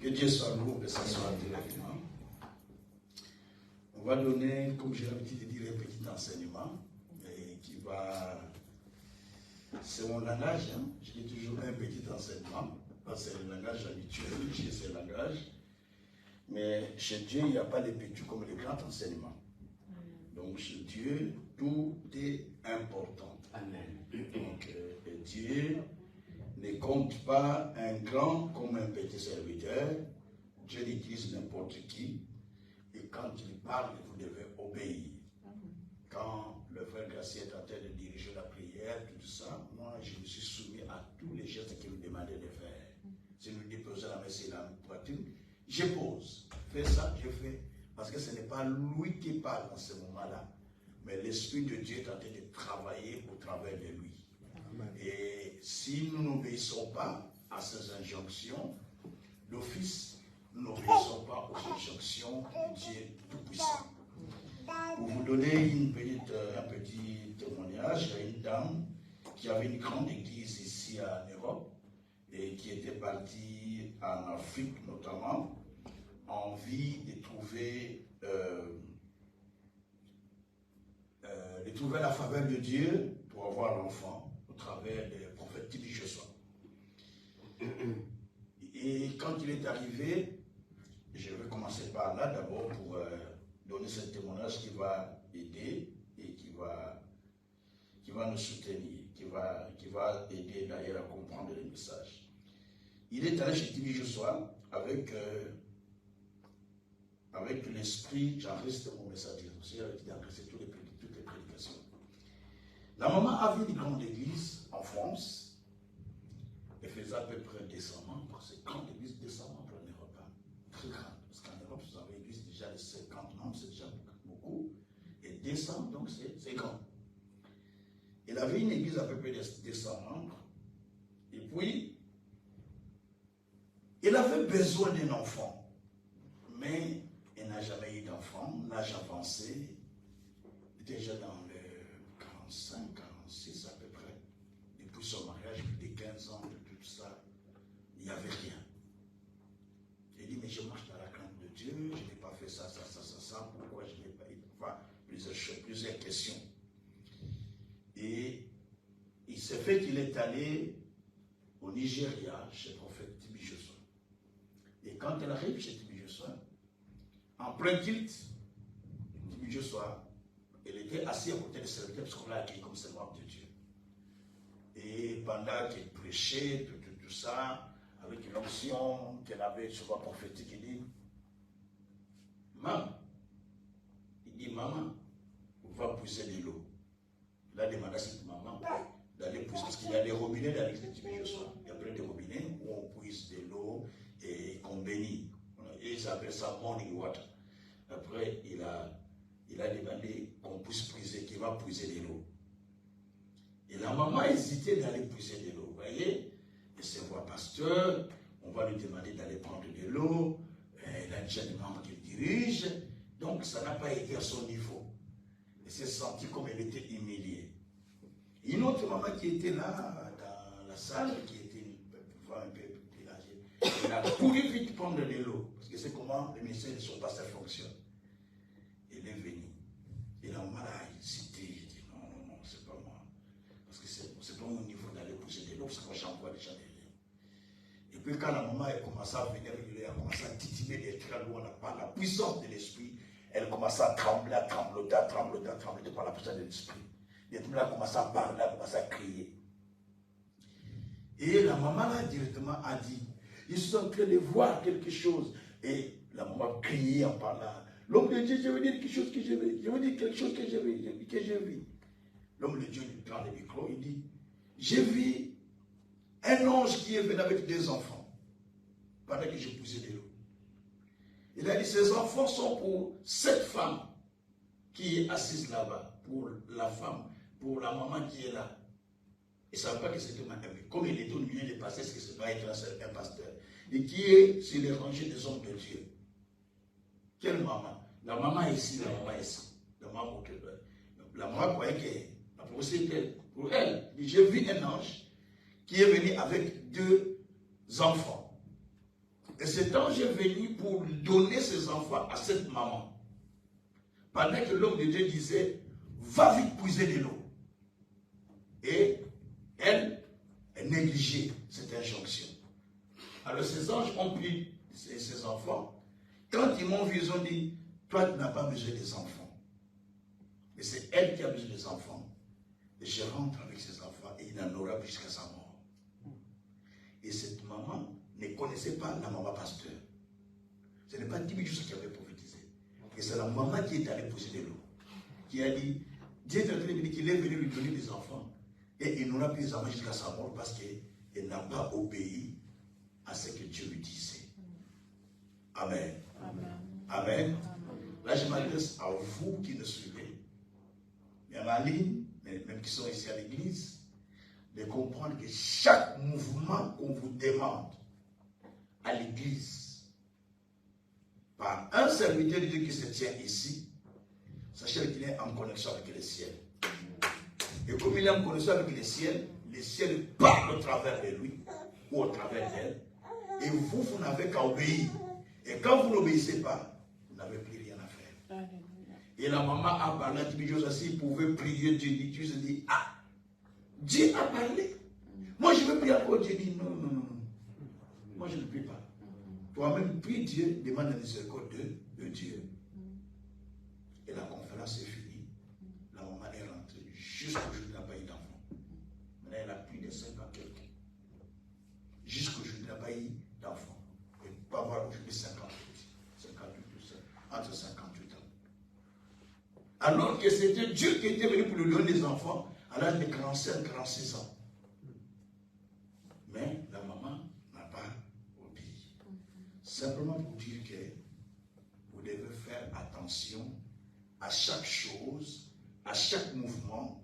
Que Dieu soit loué, que ça soit directement. On va donner, comme j'ai l'habitude de dire, un petit enseignement qui va. C'est mon langage, hein? Je dis toujours un petit enseignement. C'est le langage habituel, chez ce langage. Mais chez Dieu, il n'y a pas de petits comme les grands enseignements. Donc chez Dieu, tout est important. Amen. Donc Dieu ne compte pas un grand comme un petit serviteur. Dieu utilise n'importe qui. Et quand il parle, vous devez obéir. Quand le frère Gracier est en train de diriger la prière, tout ça, moi je me suis soumis à tous les gestes qu'il me demandait de faire. Si nous déposons la main sur la poitrine, je pose. Fais ça, je fais. Parce que ce n'est pas lui qui parle dans ce moment-là, mais l'Esprit de Dieu est en train de travailler au travers de lui. Amen. Et si nous n'obéissons pas à ces injonctions, d'office, nous n'obéissons pas aux injonctions de Dieu Tout-Puissant. Pour vous donner un petit témoignage, il y a une dame qui avait une grande église ici en Europe et qui était partie en Afrique notamment, envie de trouver la faveur de Dieu pour avoir l'enfant au travers des prophètes Tibi Joshua. Et quand il est arrivé, je vais commencer par là d'abord pour donner ce témoignage qui va aider et qui va nous soutenir, qui va aider d'ailleurs à comprendre le message. Il est allé chez Tibi Joshua avec l'esprit, j'enregistre mon message, j'ai l'habitude d'enregistrer toutes les prédications. La maman avait une grande église en France, elle faisait à peu près 200 membres, c'est grande église, 200 membres en Europe, hein, très grande, parce qu'en Europe, vous avez une église déjà de 50 membres, c'est déjà beaucoup, et 200, donc c'est grand. Elle avait une église à peu près de 200 membres, et puis, elle avait besoin d'un enfant, mais elle n'a jamais eu d'enfant, l'âge avancé, déjà dans le 45, 46 à peu près. Depuis son mariage, plus de 15 ans, de tout ça, il n'y avait rien. Elle dit, mais je marche dans la crainte de Dieu, je n'ai pas fait ça, pourquoi je n'ai pas eu d'enfant? Plusieurs questions. Et il s'est fait qu'il est allé au Nigeria, chez le prophète Tibi Joshua. Et quand elle arrive chez Tibi Joshua, en plein culte, Tibi Joshua, elle était assise à côté de serviteur parce qu'on l'a accueilli comme servante de Dieu. Et pendant qu'elle prêchait, tout ça, avec une onction qu'elle avait souvent prophétique, il dit, maman, va puiser de l'eau. Il a demandé à cette maman d'aller puiser, parce qu'il y a des robinets dans l'église de Tibi Joshua. Il y a plein de robinets où on puise de l'eau et qu'on bénit. Et ils appellent ça morning water. Après, il a demandé qu'on puisse puiser, qu'il va puiser de l'eau. Et la maman hésitait d'aller puiser de l'eau. Vous voyez, elle se voit pasteur, on va lui demander d'aller prendre de l'eau, elle a déjà des membres qu'il dirige, donc ça n'a pas été à son niveau. Elle s'est sentie comme elle était humiliée. Une autre maman qui était là, dans la salle, qui était un peu plus âgée, elle a couru vite prendre de l'eau, parce que c'est comment le ministère de son pasteur fonctionne. Elle est venue. Et la maman a hésité. J'ai dit non, c'est pas moi. Parce que c'est pas mon niveau d'aller pousser de l'eau, parce que moi j'envoie déjà des liens. Et puis quand la maman a commencé à venir, elle a commencé à titiller des traits où on n'a pas la puissance de l'esprit. Elle commence à trembler, à trembloter par la puissance de l'esprit. Et tout le monde a commencé à parler, a commencé à crier. Et la maman là directement a dit, je suis en train de voir quelque chose. Et la maman criait en parlant. L'homme de Dieu, je veux dire quelque chose que j'ai vu. Je veux dire quelque chose que j'ai vu. L'homme de Dieu lui prend le micro, il dit, j'ai vu un ange qui est venu avec 2 enfants pendant que je poussais de l'eau. Il a dit, ces enfants sont pour cette femme qui est assise là-bas, pour la femme, pour la maman qui est là. Il ne savait pas que c'était ma mère. Comme il était au milieu des pasteurs, est-ce que c'est pas être un pasteur? Et qui est sur les rangées des hommes de Dieu. Quelle maman? La maman est ici, la maman est ici. La maman croyait que la prophétie était pour elle. J'ai vu un ange qui est venu avec 2 enfants. Et cet ange est venu pour donner ses enfants à cette maman. Pendant que l'homme de Dieu disait, va vite puiser de l'eau. Et elle négligeait cette injonction. Alors ces anges ont pris ses enfants. Quand ils m'ont vu, ils ont dit, toi tu n'as pas besoin des enfants. Mais c'est elle qui a besoin des enfants. Et je rentre avec ses enfants et il n'en aura plus jusqu'à sa mort. Et cette maman ne connaissait pas la maman pasteur. Ce n'est pas Timothée qui avait prophétisé. Et c'est la maman qui est allée poser de l'eau. Qui a dit, Dieu est en train de dire qu'il est venu lui donner des enfants. Et il n'aura plus des enfants jusqu'à sa mort parce qu'elle n'a pas obéi à ce que Dieu lui disait. Amen. Amen. Amen. Là, je m'adresse à vous qui nous suivez, mais en ligne, même qui sont ici à l'église, de comprendre que chaque mouvement qu'on vous demande à l'église, par un serviteur de Dieu qui se tient ici, sachez qu'il est en connexion avec le ciel. Et comme il est en connexion avec le ciel parle au travers de lui ou au travers d'elle. Et vous, vous n'avez qu'à obéir. Et quand vous n'obéissez pas, vous n'avez plus rien à faire. Et la maman a parlé à Timothée aussi, il pouvait prier Dieu. Dieu se dit, ah, Dieu a parlé. Moi, je veux prier encore. Dieu dit, non, non, non. Moi, je ne prie pas. Toi-même, prie Dieu, demande la miséricorde de Dieu. Et la conférence est finie. La maman est rentrée. Jusqu'aujourd'hui, elle n'a pas eu d'enfant. Maintenant, elle a plus de 5 ans quelqu'un. Jusqu'aujourd'hui, elle n'a pas eu d'enfant. Elle ne peut pas avoir aujourd'hui 58 entre 58 ans. Alors que c'était Dieu qui était venu pour lui donner des enfants à l'âge de 45-46 ans. Mais la maman n'a pas obéi. Simplement pour dire que vous devez faire attention à chaque chose, à chaque mouvement,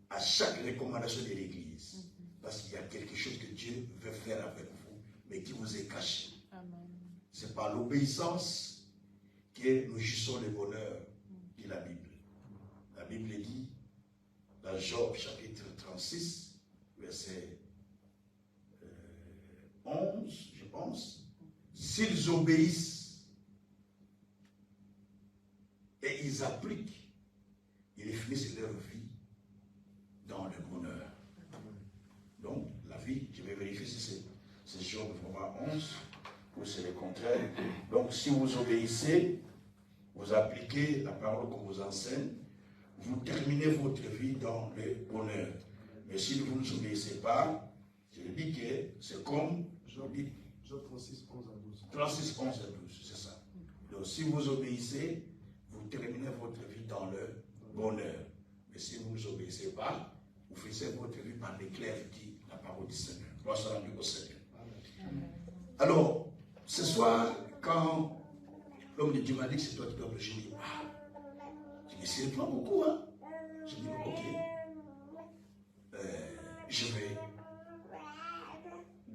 à chaque recommandation de l'Église. Parce qu'il y a quelque chose que Dieu veut faire avec vous, mais qui vous est caché. C'est par l'obéissance que nous jouissons le bonheur, dit la Bible. La Bible dit, dans Job chapitre 36, verset 11, je pense, s'ils obéissent et ils appliquent, ils finissent leur vie dans le bonheur. Donc, la vie, je vais vérifier si c'est Job 11 ou c'est le contraire. Donc, si vous obéissez, vous appliquez la parole qu'on vous enseigne, vous terminez votre vie dans le bonheur. Mais si vous ne obéissez pas, je dis que c'est comme Job 36, 11 à 12. 36, 11 à 12, c'est ça. Donc si vous obéissez, vous terminez votre vie dans le bonheur. Mais si vous ne obéissez pas, vous finissez votre vie par l'éclair, dit la parole du Seigneur. Gloire soit rendue au Seigneur. Alors, ce soir, quand l'homme de Dieu m'a dit que c'est toi qui dois prêcher, je dis, ah, je me surprends beaucoup, hein. Je dis, ok, je vais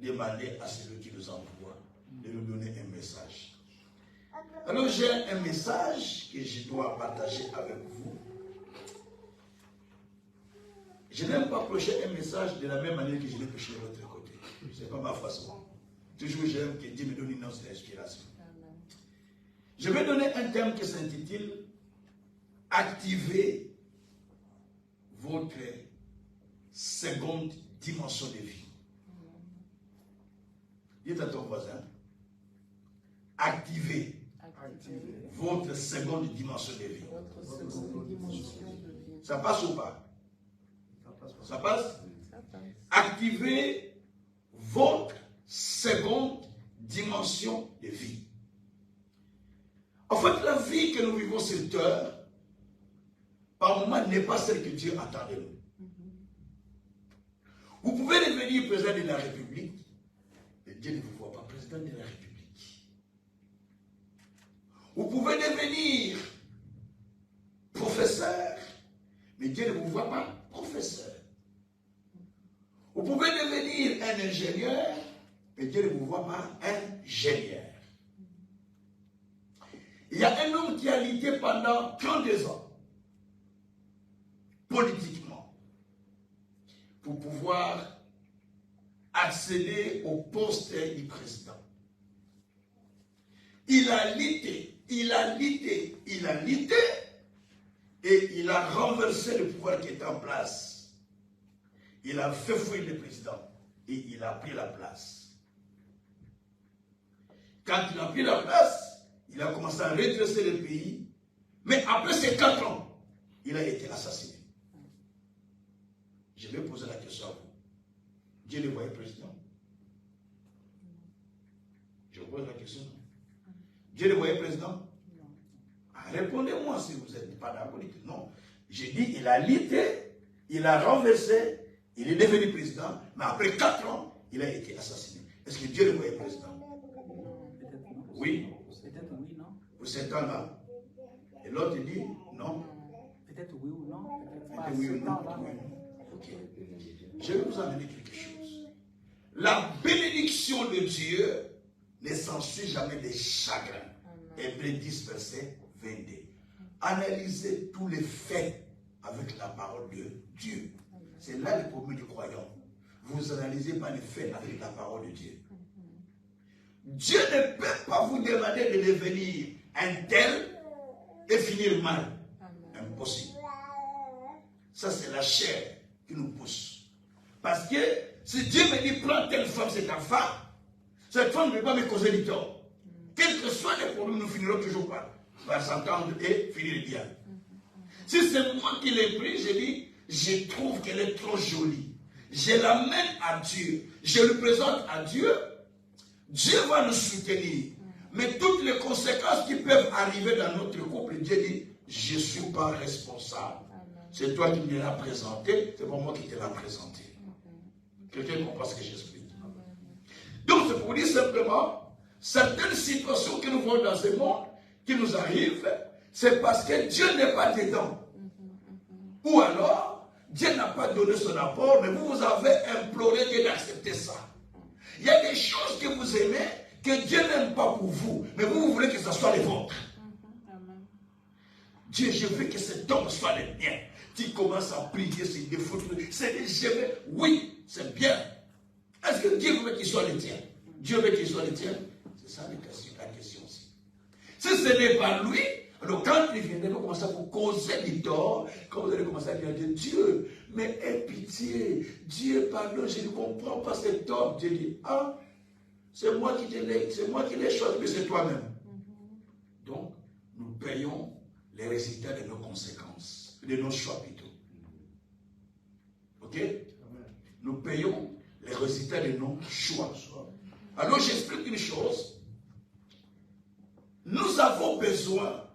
demander à celui qui nous envoie de nous donner un message. Alors j'ai un message que je dois partager avec vous. Je n'aime pas prêcher un message de la même manière que je l'ai prêché de l'autre côté. Ce n'est pas ma façon. Toujours j'aime que Dieu me donne une autre inspiration. Je vais donner un thème qui s'intitule « Activer votre seconde dimension de vie ». Dites à ton voisin, activez votre seconde dimension de vie. Ça passe ou pas? Ça passe? Activez votre seconde dimension de vie. En fait, la vie que nous vivons sur terre, par moment, n'est pas celle que Dieu attend de nous. Vous pouvez devenir président de la République, mais Dieu ne vous voit pas président de la République. Vous pouvez devenir professeur, mais Dieu ne vous voit pas professeur. Vous pouvez devenir un ingénieur, mais Dieu ne vous voit pas ingénieur. Il y a un homme qui a lutté pendant 32 ans, politiquement, pour pouvoir accéder au poste du président. il a lutté, il a lutté, il a lutté, et il a renversé le pouvoir qui était en place. Il a fait fuir le président et il a pris la place. Quand il a pris la place, il a commencé à redresser le pays, mais après ces 4 ans, il a été assassiné. Je vais poser la question à vous. Dieu le voyait président? Je vous pose la question. Dieu le voyait président? Répondez-moi si vous n'êtes pas d'accord. Non. J'ai dit, il a lutté, il a renversé, il est devenu président, mais après 4 ans, il a été assassiné. Est-ce que Dieu le voyait président? Oui. Peut-être oui, non? Pour 7 ans-là. Et l'autre dit non. Peut-être oui ou non? Peut-être oui ou non. Ok. Je vais vous amener quelque chose. La bénédiction de Dieu ne s'ensuit jamais des chagrins. Hébreux 10, verset 22. Analysez tous les faits avec la parole de Dieu. C'est là le problème du croyant. Vous analysez pas les faits avec la parole de Dieu. Dieu ne peut pas vous demander de devenir un tel et finir mal. Impossible. Ça, c'est la chair qui nous pousse. Parce que si Dieu me dit prends telle femme, c'est ta femme, cette femme ne peut pas me causer du tort. Quels que soient les problèmes, nous finirons toujours par s'entendre et finir bien. Si c'est moi qui l'ai pris, je dis, je trouve qu'elle est trop jolie. Je l'amène à Dieu. Je le présente à Dieu. Dieu va nous soutenir. Mais toutes les conséquences qui peuvent arriver dans notre couple, Dieu dit, je ne suis pas responsable. C'est toi qui me l'as présenté, c'est pas moi qui te l'ai présenté. Quelqu'un comprend ce que j'explique. Donc c'est pour dire simplement, certaines situations que nous voyons dans ce monde, qui nous arrivent, c'est parce que Dieu n'est pas dedans. Ou alors, Dieu n'a pas donné son apport, mais vous avez imploré Dieu d'accepter ça. Il y a des choses que vous aimez, que Dieu n'aime pas pour vous, mais vous voulez que ce soit les vôtres. Dieu, je veux que cet homme soit le mien. Tu commences à prier, c'est des fautes. C'est des je veux. Oui, c'est bien. Est-ce que Dieu veut qu'il soit le tien? Dieu veut qu'il soit le tien? C'est ça la question aussi. Si ce n'est pas lui, alors quand il viendra, il va commencer à vous causer du tort. Quand vous allez commencer à dire Dieu, mais aie pitié. Dieu, pardon, je ne comprends pas cet homme. Dieu dit, ah, c'est moi qui l'ai choisi, mais c'est toi-même. Donc, nous payons les résultats de nos conséquences, de nos choix plutôt. Ok? Nous payons les résultats de nos choix. Alors j'explique une chose. Nous avons besoin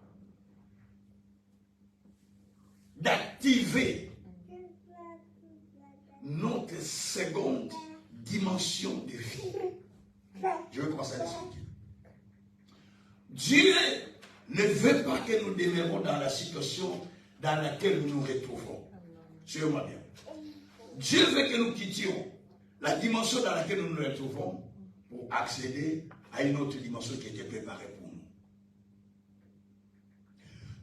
d'activer notre seconde dimension de vie. Je vais commencer à l'expliquer. Dieu ne veut pas que nous demeurions dans la situation dans laquelle nous nous retrouvons. Suivez-moi bien. Dieu veut que nous quittions la dimension dans laquelle nous nous retrouvons pour accéder à une autre dimension qui était préparée pour nous.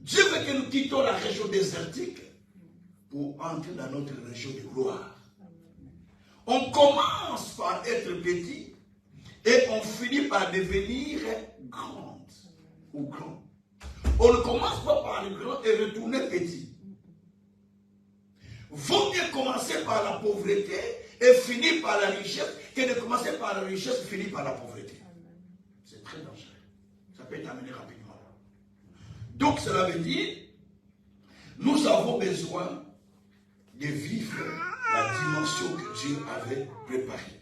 Dieu veut que nous quittions la région désertique pour entrer dans notre région de gloire. On commence par être petit et on finit par devenir grande ou grand. On ne commence pas par le grand et retourner petit. Vaut mieux commencer par la pauvreté et finir par la richesse que de commencer par la richesse et finir par la pauvreté. C'est très dangereux. Ça peut être amené rapidement. Donc cela veut dire, nous avons besoin de vivre la dimension que Dieu avait préparée.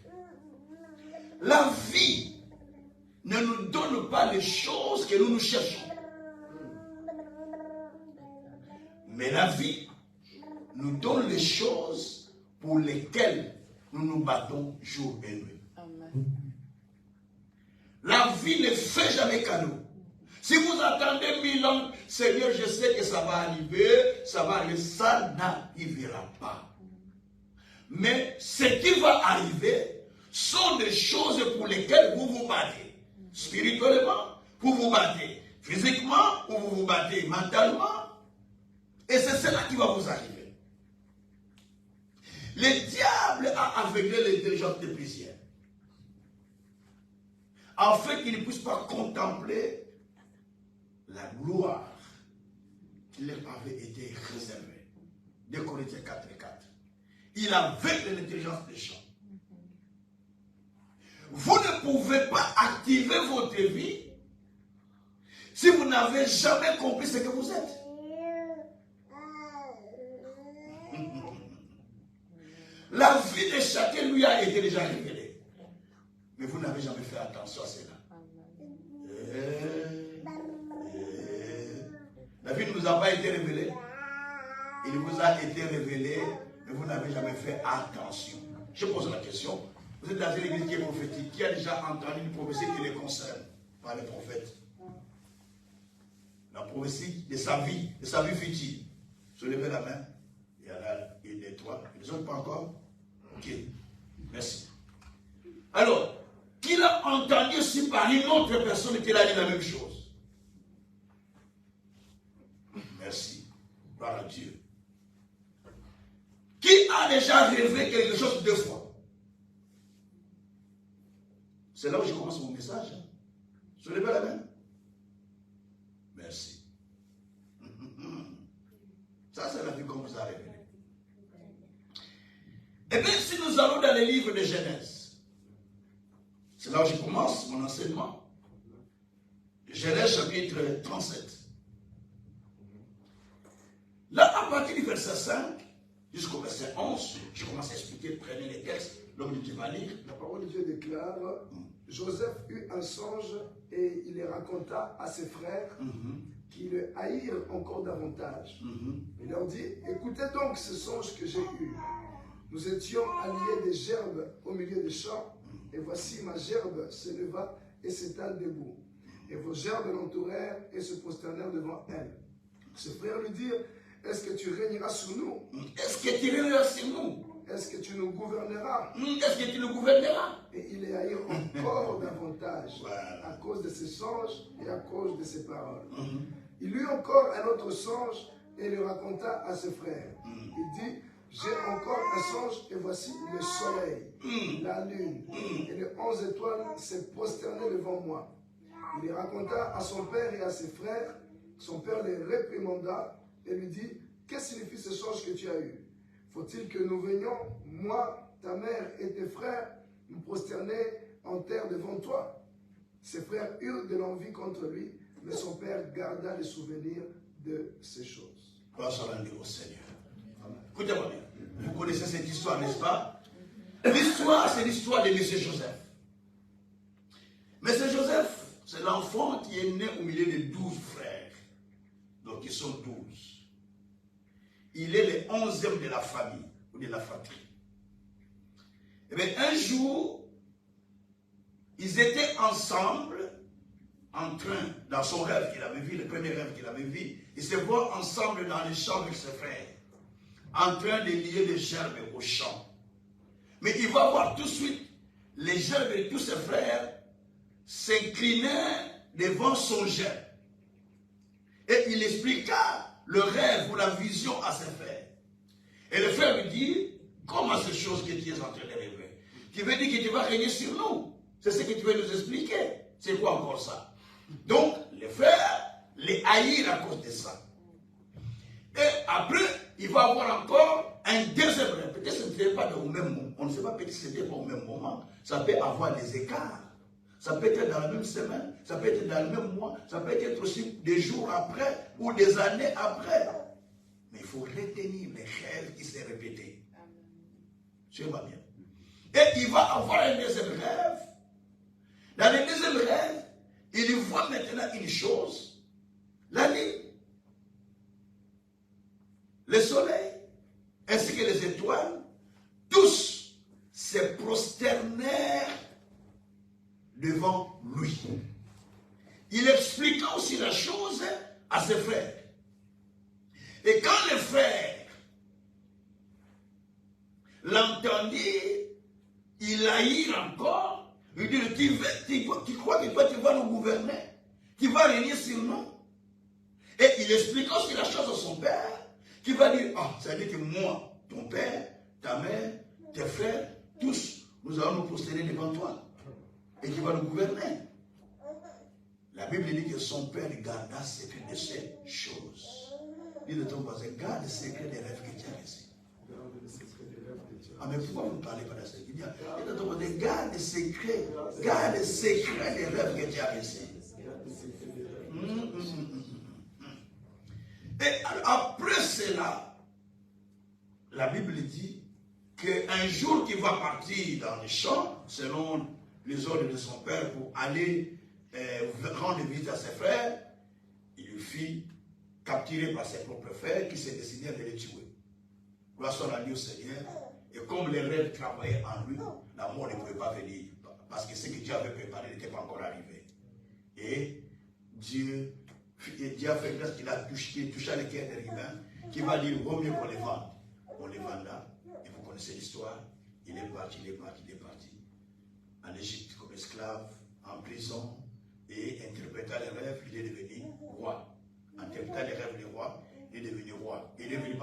La vie ne nous donne pas les choses que nous cherchons. Mais la vie nous donne les choses pour lesquelles nous nous battons jour et nuit. Amen. La vie ne fait jamais cadeau. Si vous attendez 1000 ans, Seigneur, je sais que ça va arriver, ça n'arrivera pas. Mais ce qui va arriver sont des choses pour lesquelles vous vous battez. Spirituellement, vous vous battez. Physiquement, vous vous battez mentalement. Et c'est cela qui va vous arriver. Le diable a aveuglé l'intelligence des plusieurs. afin qu'ils ne puissent pas contempler la gloire qui leur avait été réservée. 2 Corinthiens 4:4. Il avait l'intelligence des champs. Vous ne pouvez pas activer votre vie si vous n'avez jamais compris ce que vous êtes. La vie de chacun lui a été déjà révélée. Mais vous n'avez jamais fait attention à cela. La vie ne vous a pas été révélée. Il vous a été révélé, mais vous n'avez jamais fait attention. Je pose la question. Vous êtes dans une église qui est prophétique. Qui a déjà entendu une prophétie qui les concerne par les prophètes? La prophétie de sa vie future. Soulevez la main. Il y en a une et trois. Les autres pas encore? Ok. Merci. Alors, qui l'a entendu aussi par une autre personne qui a dit la même chose? Merci. Gloire à Dieu. Qui a déjà rêvé quelque chose 2 fois? C'est là où je commence mon message. Soulevez la main. Merci. Ça, c'est la vie qu'on vous a révélée. Et bien, si nous allons dans les livres de Genèse, c'est là où je commence mon enseignement. Genèse chapitre 37. Là, à partir du verset 5 jusqu'au verset 11, je commence à expliquer, prenez les textes, l'homme de Dieu va lire. La parole de Dieu déclare, Joseph eut un songe et il les raconta à ses frères qui le haïrent encore davantage. Il leur dit, écoutez donc ce songe que j'ai eu. Nous étions alliés des gerbes au milieu des champs, et voici ma gerbe se leva et s'étale debout. Et vos gerbes l'entourèrent et se prosternèrent devant elle. Ses frères lui dirent, est-ce que tu régneras sur nous? Est-ce que tu régneras sur nous? Est-ce que tu nous gouverneras? Est-ce que tu nous gouverneras? Et il les haïrent encore davantage Voilà. à cause de ses songes et à cause de ses paroles. Il eut encore un autre songe et le raconta à ses frères. Il dit, j'ai encore un songe et voici le soleil, la lune et les 11 étoiles s'est prosterné devant moi. Il les raconta à son père et à ses frères. Son père les réprimanda et lui dit, qu'est-ce que signifie ce songe que tu as eu? Faut-il que nous venions, moi, ta mère et tes frères, nous prosterner en terre devant toi? Ses frères eurent de l'envie contre lui, mais son père garda les souvenirs de ces choses. Gloire soit rendue au Seigneur. Écoutez-moi bien. Vous connaissez cette histoire, n'est-ce pas? L'histoire, c'est l'histoire de M. Joseph. M. Joseph, c'est l'enfant qui est né au milieu de 12 frères. Donc, ils sont 12. Il est le 11e de la famille, ou de la fratrie. Et bien, un jour, ils étaient ensemble, en train, dans son rêve qu'il avait vu, le premier rêve qu'il avait vu, ils se voient ensemble dans les champs avec ses frères, en train de lier les gerbes au champ. Mais il va voir tout de suite les gerbes de tous ses frères s'incliner devant son gerbe. Et il expliqua le rêve ou la vision à ses frères. Et le frère lui dit, comment ces choses que tu es en train de rêver? Tu veux dire que tu vas régner sur nous? C'est ce que tu veux nous expliquer. C'est quoi encore ça? Donc, les frères les haïrent à cause de ça. Et après, il va avoir encore un deuxième rêve. Peut-être que ce n'était pas au même moment. On ne sait pas peut-être que ce n'était pas au même moment. Ça peut avoir des écarts. Ça peut être dans la même semaine, ça peut être dans le même mois, ça peut être aussi des jours après ou des années après. Mais il faut retenir les rêves qui s'est répétés. Suivez-moi bien. Et il va avoir un deuxième rêve. Dans le deuxième rêve, il voit maintenant une chose. La nuit, le soleil, ainsi que les étoiles, tous se prosternèrent devant lui. Il expliqua aussi la chose à ses frères. Et quand les frères l'entendirent, il haït encore. Il dit, tu crois que toi tu vas nous gouverner? Tu vas régner sur nous? Et il expliqua aussi la chose à son père, qui va dire, ah, ça veut dire que moi, ton père, ta mère, tes frères, tous, nous allons nous prosterner devant toi. Et qui va nous gouverner. La Bible dit que son père garda secret de ces choses. Dis de ton voisin, garde le secret des rêves que tu as reçus. Ah, mais pourquoi vous ne parlez pas de ça? Il dit de ton voisin, garde le secret des rêves que tu as reçus. Et après cela, la Bible dit qu'un jour qu'il va partir dans les champs, selon les ordres de son père, pour aller rendre visite à ses frères, il lui fit capturer par ses propres frères qui s'est décidé de les tuer. Gloire soit rendue au Seigneur. Et comme les rêves travaillaient en lui, la mort ne pouvait pas venir. Parce que ce que Dieu avait préparé n'était pas encore arrivé. Et Dieu a fait grâce qu'il a touché le cœur des humains, qui va dire, vaut mieux qu'on les vende. On les venda, et vous connaissez l'histoire, il est parti. En Égypte comme esclave, en prison, et interprétant les rêves, il est devenu roi. Interprétant les rêves du roi, il est devenu roi. Il est devenu,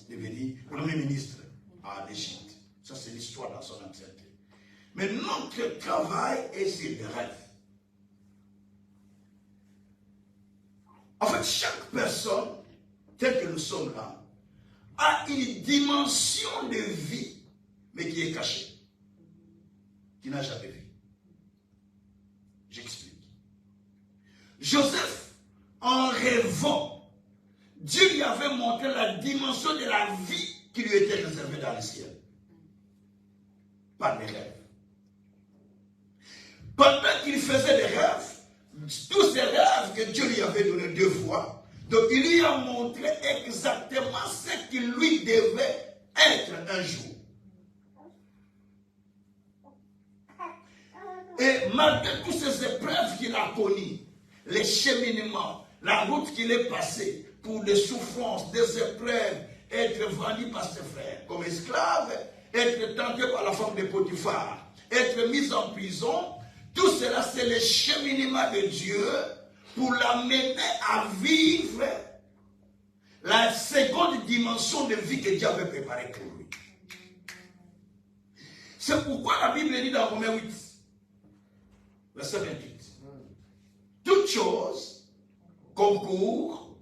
devenu premier ministre en Égypte. Ça, c'est l'histoire dans son entièreté. Mais notre travail est sur les rêves. En fait, chaque personne, telle que nous sommes là, a une dimension de vie, mais qui est cachée, qui n'a jamais vu. J'explique. Joseph, en rêvant, Dieu lui avait montré la dimension de la vie qui lui était réservée dans le ciel. Par les rêves. Pendant qu'il faisait des rêves, tous ces rêves que Dieu lui avait donnés 2 fois, donc il lui a montré exactement ce qu'il lui devait être un jour. Et malgré toutes ces épreuves qu'il a connues, les cheminements, la route qu'il est passée, pour des souffrances, des épreuves, être vendu par ses frères comme esclave, être tenté par la femme de Potiphar, être mis en prison, tout cela c'est le cheminement de Dieu pour l'amener à vivre la seconde dimension de vie que Dieu avait préparée pour lui. C'est pourquoi la Bible dit dans Romains 8, verset 28, toutes choses concourent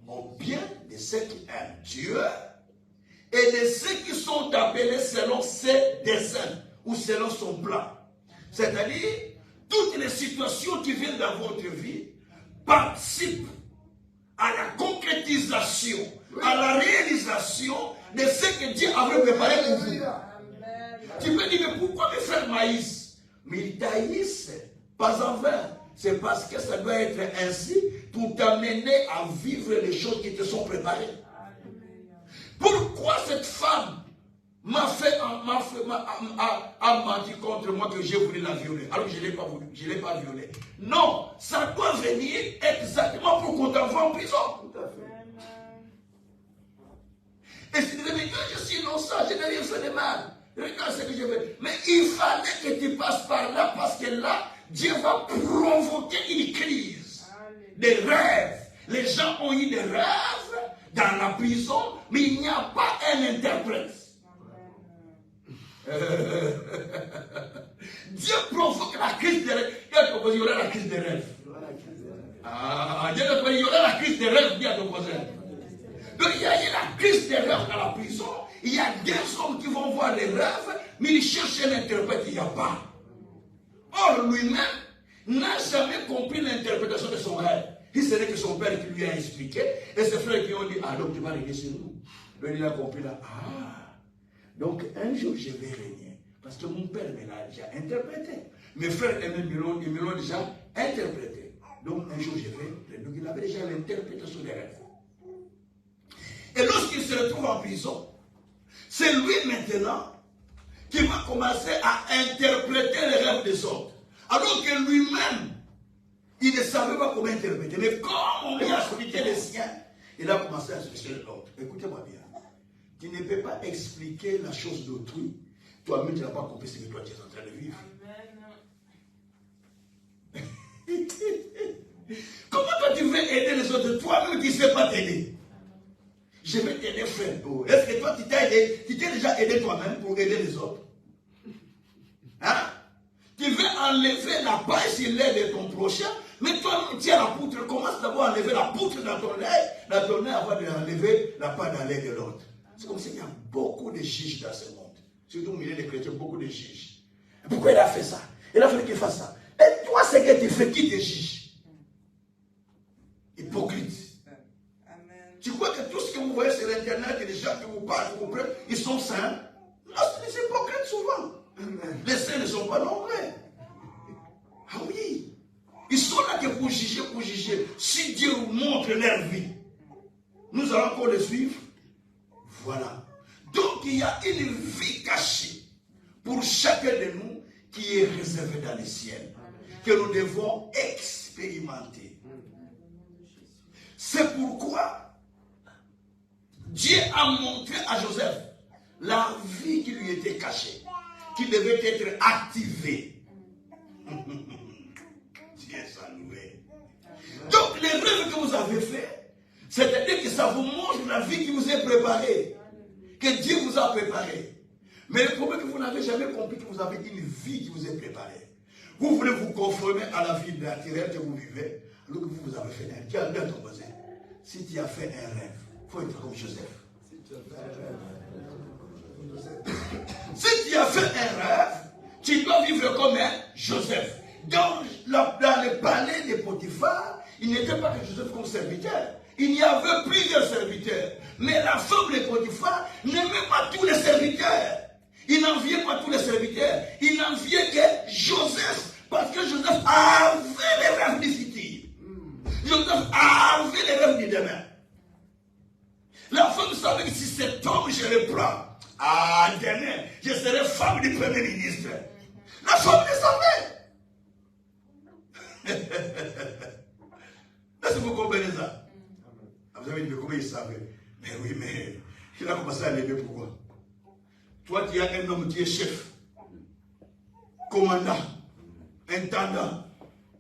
au bien de ceux qui aiment Dieu et de ceux qui sont appelés selon ses desseins ou selon son plan. C'est-à-dire, toutes les situations qui viennent dans votre vie participent à la concrétisation, à la réalisation de ce que Dieu avait préparé pour vous. Tu peux dire, mais pourquoi me faire maïs? Mais ils taillissent, pas en vain. C'est parce que ça doit être ainsi pour t'amener à vivre les choses qui te sont préparées. Pourquoi cette femme m'a menti contre moi que j'ai voulu la violer, alors que je ne l'ai pas violée? Non, ça doit venir exactement pour qu'on t'envoie en prison. Tout à fait. Et si tu dis, mais je suis innocent, je n'ai rien fait de mal. Regarde ce que je veux. Mais il fallait que tu passes par là, parce que là, Dieu va provoquer une crise. Des rêves. Les gens ont eu des rêves dans la prison, mais il n'y a pas un interprète. Dieu provoque la crise des rêves. Il y aura la crise des rêves. Dieu il y aura la crise des rêves, bien opposé. Donc il y a eu la crise des rêves dans la prison. Il y a des hommes qui vont voir les rêves, mais ils cherchent un interprète, il n'y a pas. Or, lui-même n'a jamais compris l'interprétation de son rêve. Il savait que son père qui lui a expliqué, et ses frères qui ont dit, ah donc tu vas régner sur nous. Donc il a compris là, donc un jour je vais régner, parce que mon père me l'a déjà interprété. Mes frères eux-mêmes me l'ont déjà interprété. Donc un jour je vais régner. Donc il avait déjà l'interprétation des rêves. Et lorsqu'il se retrouve en prison, c'est lui maintenant qui va commencer à interpréter les rêves des autres. Alors que lui-même, il ne savait pas comment interpréter. Mais comme on lui a expliqué les siens, il a commencé à expliquer l'autre. Écoutez-moi bien. Tu ne peux pas expliquer la chose d'autrui. Toi-même, tu n'as pas compris ce que toi tu es en train de vivre. Comment toi tu veux aider les autres? Toi-même, tu ne sais pas t'aider. Je vais t'aider, frère. Est-ce que toi, tu t'es déjà aidé toi-même pour aider les autres? Hein? Tu veux enlever la paille sur l'œil de ton prochain, mais toi, tiens la poutre, commence d'abord à enlever la poutre dans ton œil, avant d'enlever la paille dans l'œil de l'autre. C'est comme s'il y a beaucoup de juges dans ce monde. Surtout au milieu des chrétiens, beaucoup de juges. Pourquoi il a fait ça? Il a fallu qu'il fasse ça. Et toi, c'est que tu fais qui te juge? Hypocrite. Amen. Tu crois que tout ce que vous voyez sur Internet et les gens qui vous parlent, qui vous prennent, ils sont saints? Non, c'est des hypocrites souvent. Les saints ne sont pas nombreux. Ah oui. Ils sont là que pour juger. Si Dieu vous montre leur vie, nous allons encore les suivre. Voilà. Donc il y a une vie cachée pour chacun de nous qui est réservée dans les ciels, que nous devons expérimenter. C'est pourquoi Dieu a montré à Joseph la vie qui lui était cachée, qui devait être activée. Dieu s'en loué. Donc les rêves que vous avez faits, c'est-à-dire que ça vous montre la vie qui vous est préparée, que Dieu vous a préparée. Mais le problème est que vous n'avez jamais compris que vous avez une vie qui vous est préparée. Vous voulez vous conformer à la vie naturelle que vous vivez, alors que vous avez fait un rêve. Tiens, ton voisin. Si tu as fait un rêve, il faut être comme Joseph. Si tu as fait un rêve, tu dois vivre comme un Joseph. Dans le palais de Potiphar, il n'était pas que Joseph comme serviteur. Il y avait plusieurs serviteurs. Mais la femme de Potiphar n'aimait pas tous les serviteurs. Il n'enviait pas tous les serviteurs. Il n'enviait que Joseph. Parce que Joseph avait les rêves du futur. Joseph avait les rêves du demain. La femme savait que si cet homme, je le prends, demain, je serai femme du Premier ministre. La femme le savait. Est-ce que vous comprenez ça? Vous avez dit, mais comment il savait? Mais oui, mais il a commencé à l'aimer, pourquoi? Toi, tu as un homme qui est chef, commandant, intendant,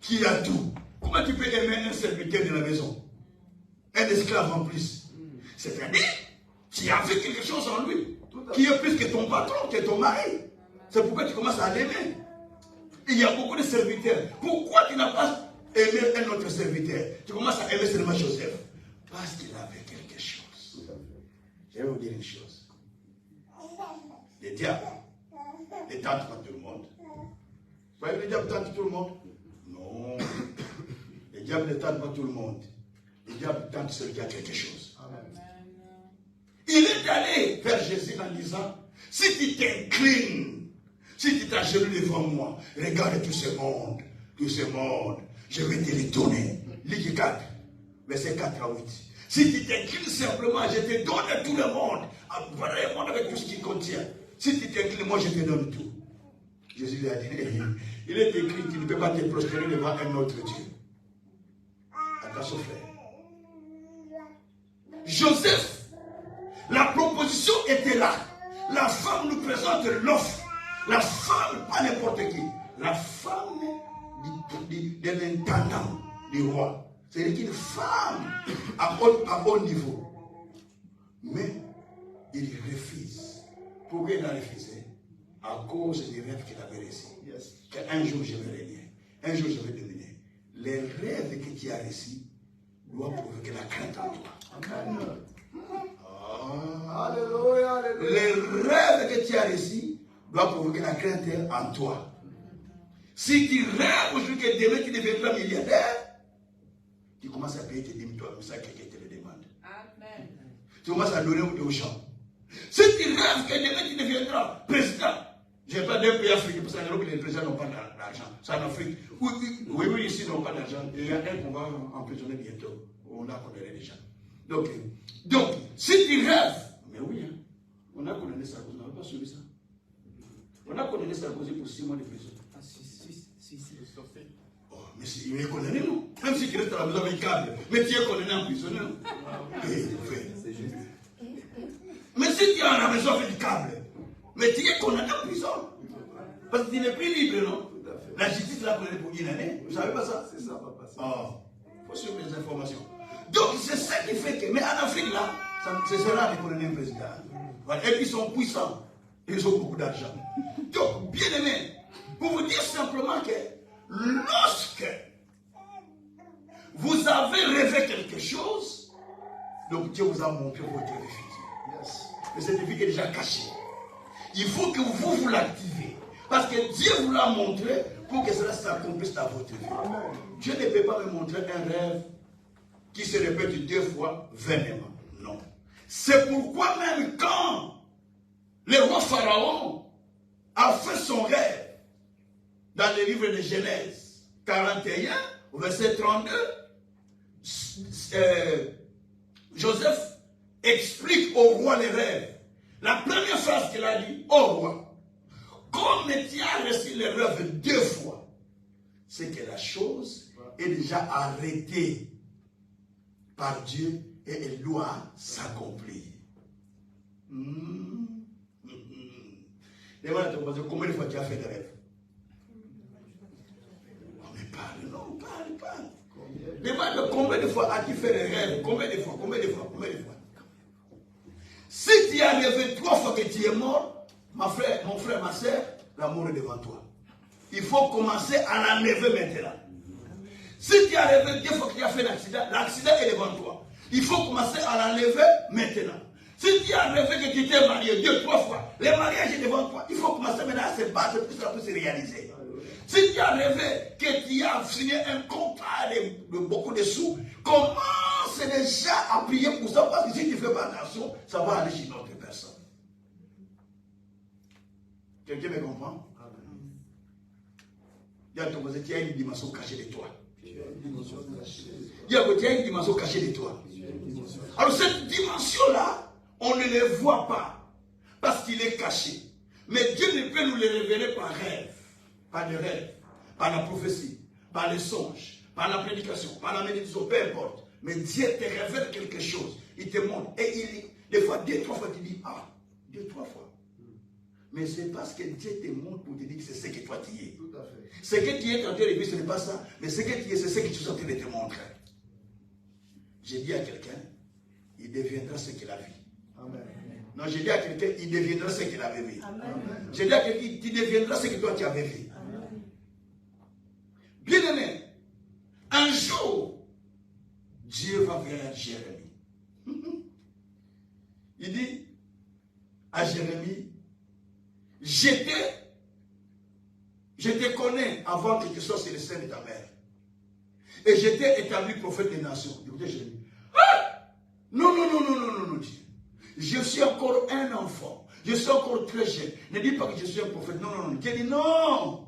qui a tout. Comment tu peux aimer un serviteur de la maison? Un esclave en plus. C'est-à-dire, tu as vu quelque chose en lui, qui est plus que ton patron, que ton mari. C'est pourquoi tu commences à l'aimer. Il y a beaucoup de serviteurs. Pourquoi tu n'as pas aimé un autre serviteur? Tu commences à aimer seulement Joseph. Parce qu'il avait quelque chose. Je vais vous dire une chose. Les diables ne tentent pas tout le monde. Vous voyez, les diables tentent tout le monde? Non. Les diables ne tentent pas tout le monde. Les diables tentent celui qui a quelque chose. Amen. Il est allé vers Jésus en disant, si tu t'inclines, si tu t'agenouilles devant moi, regarde tout ce monde, je vais te les donner. Luc 4, verset 4 à 8. Si tu t'inclines simplement, je te donne tout le monde. Voilà le monde avec tout ce qu'il contient. Si tu t'inclines, moi je te donne tout. Jésus lui a dit, il est écrit qu'il ne peut pas te prospérer devant un autre Dieu. Attention frère. Joseph, la proposition était là. La femme nous présente l'offre. La femme, pas n'importe qui. La femme de l'intendant du roi. C'est-à-dire qu'une femme à haut niveau. Mais il refuse. Pourquoi il a refusé? À cause des rêves qu'il avait reçus. Yes. Qu'un jour je vais régner. Un jour je vais dominer. Les rêves que tu as reçus doivent provoquer la crainte en toi. Amen. Alléluia, alléluia. Les rêves que tu as reçus doivent provoquer la crainte en toi. Si tu rêves aujourd'hui que demain tu deviendras milliardaire, tu commences à payer tes dîmes toi-même, ça quelqu'un te le demande. Amen. Tu commences à donner aux gens. Si tu rêves que demain tu deviendras président, je ne vais pas d'un pays africain, parce qu'en Europe les présidents n'ont pas d'argent. C'est en Afrique. Oui, ici n'ont pas d'argent. Il y a un qu'on va emprisonner bientôt. On a condamné les gens. Donc, si tu rêves, mais oui, hein, on a condamné Sarkozy, on n'a pas suivi ça. On a condamné Sarkozy pour 6 mois de prison. Ah, si. Oh, mais il est condamné, non? Même si tu restes à la maison avec un câble, mais tu es condamné en prison, non? C'est juste. Mais si tu es à la maison avec du câble, mais tu es condamné en prison. Parce que tu n'es plus libre, non? La justice l'a condamné pour une année. Vous ne savez pas ça? C'est ça, papa. Il faut suivre les informations. Donc, c'est ça qui fait que, mais en Afrique, là, ce sera de condamner un président. Voilà. Et puis, ils sont puissants. Ils ont beaucoup d'argent. Donc, bien aimé, pour vous dire simplement que lorsque vous avez rêvé quelque chose, donc Dieu vous a montré votre vie. Yes. Mais cette vie est déjà cachée. Il faut que vous l'activez. Parce que Dieu vous l'a montré pour que cela s'accomplisse dans votre vie. Amen. Dieu ne peut pas me montrer un rêve qui se répète 2 fois vainement. Non. C'est pourquoi même quand le roi Pharaon a fait son rêve dans le livre de Genèse 41, au verset 32, Joseph explique au roi les rêves. La première phrase qu'il a dit, au roi, comme tu as reçu le rêve 2 fois, c'est que la chose est déjà arrêtée par Dieu et elle doit s'accomplir. Demande à ton voisin, combien de fois tu as fait des rêves? Mais parle, non, parle. Demande combien de fois as-tu fait des rêves? Combien de fois? Si tu as rêvé 3 fois que tu es mort, mon frère, ma soeur, la mort est devant toi. Il faut commencer à l'enlever maintenant. Si tu as rêvé 2 fois que tu as fait l'accident est devant toi. Il faut commencer à l'enlever maintenant. Si tu as rêvé que tu t'es marié 2, 3 fois, le mariage est devant toi. Il faut commencer maintenant à se battre pour que cela puisse se réaliser. Si tu as rêvé que tu as signé un contrat de beaucoup de sous, commence déjà à prier pour ça, parce que si tu ne fais pas attention, ça va aller chez une autre personne. Quelqu'un me comprend? Il y a ton voisin, tu as une dimension cachée de toi. Il y a une dimension cachée de toi. Alors cette dimension-là, on ne le voit pas, parce qu'il est caché. Mais Dieu ne peut nous le révéler par rêve. Par le rêve, par la prophétie, par les songes, par la prédication, par la méditation, peu importe. Mais Dieu te révèle quelque chose. Il te montre. Et des fois, 2, 3 fois, tu dis, 2, 3 fois. Mais c'est parce que Dieu te montre pour te dire que c'est ce que toi tu es. Tout à fait. Ce que tu es en train de vivre, ce n'est pas ça. Mais ce que tu es, c'est ce que tu es en train de te montrer. J'ai dit à quelqu'un, il deviendra ce qu'il a vu. Amen. Non, j'ai dit à quelqu'un, il deviendra ce qu'il avait vu. Amen. J'ai dit à quelqu'un, tu deviendras ce que toi tu avais vu. Bien aimé, un jour, Dieu va vers Jérémie. Il dit à Jérémie, je te connais avant que tu sois sur le sein de ta mère. Et je t'ai établi prophète des nations. Écoutez Jérémie. Non, Dieu. Je suis encore un enfant. Je suis encore très jeune. Ne dis pas que je suis un prophète. Non. Dieu dit non.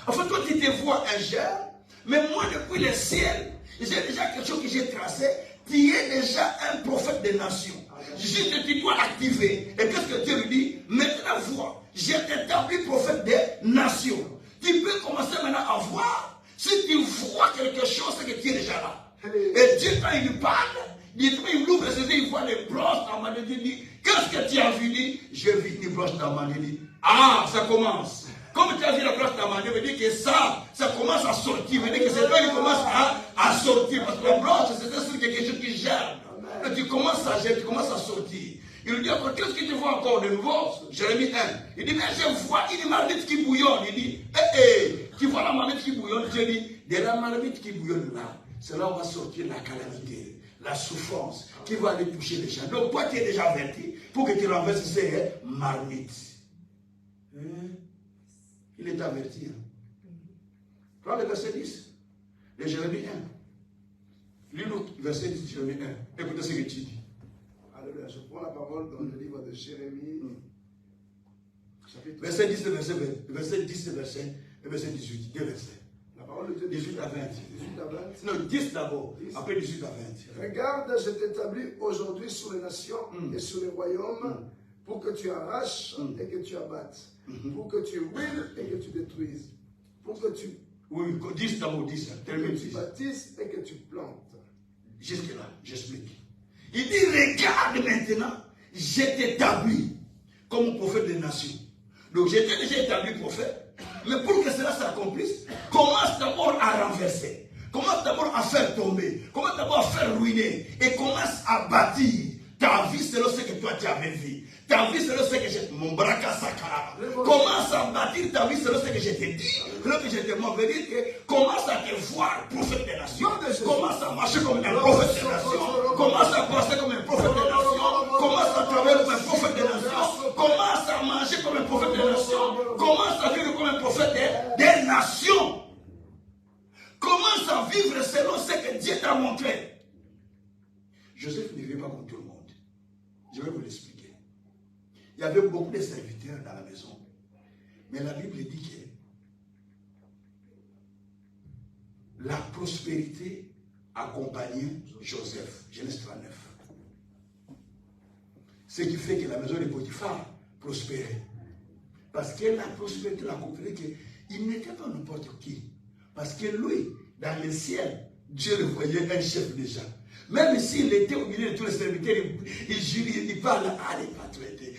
Enfin, toi, tu te vois un jeune, mais moi, depuis le ciel, j'ai déjà quelque chose que j'ai tracé. Tu es déjà un prophète des nations. Juste, tu dois l'activer. Et qu'est-ce que Dieu lui dit? Maintenant, vois, j'ai établi prophète des nations. Tu peux commencer maintenant à voir. Si tu vois quelque chose, c'est que tu es déjà là. Et Dieu, quand il lui parle, il ouvre ses yeux, il voit les broches dans ma main. Il dit, qu'est-ce que tu as vu? Il dit, j'ai vu une broche dans ma main. Il dit, ça commence. Comme tu as vu la broche dans ma main, il veut dire que ça commence à sortir. Il veut dire que c'est toi qui commence à sortir. Parce que la broche, c'est quelque chose qui germe. Et tu commences à germer, tu commences à sortir. Il lui dit encore, qu'est-ce que tu vois encore de nouveau? Jérémie 1. Il dit, mais je vois une marmite qui bouillonne. Il dit, tu vois la marmite qui bouillonne? Dieu dit, de la marmite qui bouillonne là, cela va sortir la calamité, la souffrance qui va aller toucher les gens. Donc toi, tu es déjà averti pour que tu renverses ces marmites. Il est averti. Prends le verset 10 de Jérémie 1. Lis-nous verset 10 de Jérémie 1. Écoutez ce que tu dis. Alléluia. Je prends la parole dans le livre de Jérémie. Verset 10 verset 18. 2 versets. La parole de Dieu 18 à 20. 18 à 20. Non, 10 d'abord. 10. Après 18 à 20. Regarde, je t'établis aujourd'hui sur les nations et sur les royaumes pour que tu arraches et que tu abattes, pour que tu ruines et que tu détruises, pour que tu, Oui, 10 d'abord, 10. Termine que tu 10. bâtisses et que tu plantes. Jusque-là, j'explique. Il dit, regarde maintenant, je t'établis comme prophète des nations. Donc j'étais déjà établi prophète, mais pour que cela s'accomplisse, commence d'abord à renverser, commence d'abord à faire tomber, commence d'abord à faire ruiner, et commence à bâtir ta vie selon ce que toi tu avais vu. ta vie selon ce que j'ai dit. Mon braca sakara. Commence à bâtir ta vie selon ce que je t'ai dit. Selon ce que je t'ai dit, que commence à te voir prophète des nations. Commence à marcher comme un prophète des nations. Commence à penser comme un prophète des nations. Commence à travailler comme un prophète des nations. Commence à manger comme un prophète des nations. Commence à vivre comme un prophète des nations. Commence à vivre selon ce que Dieu t'a montré. Joseph ne vivait pas comme tout le monde. Je vais vous l'expliquer. Il y avait beaucoup de serviteurs dans la maison. Mais la Bible dit que la prospérité accompagnait Joseph. Genèse 39. Ce qui fait que la maison de Potiphar prospérait. Parce que la prospérité l'accompagnait qu'il n'était pas n'importe qui. Parce que lui, dans le ciel, Dieu le voyait un chef déjà. Même s'il était au milieu de tous les serviteurs, il parle. Ah, les patrons étaient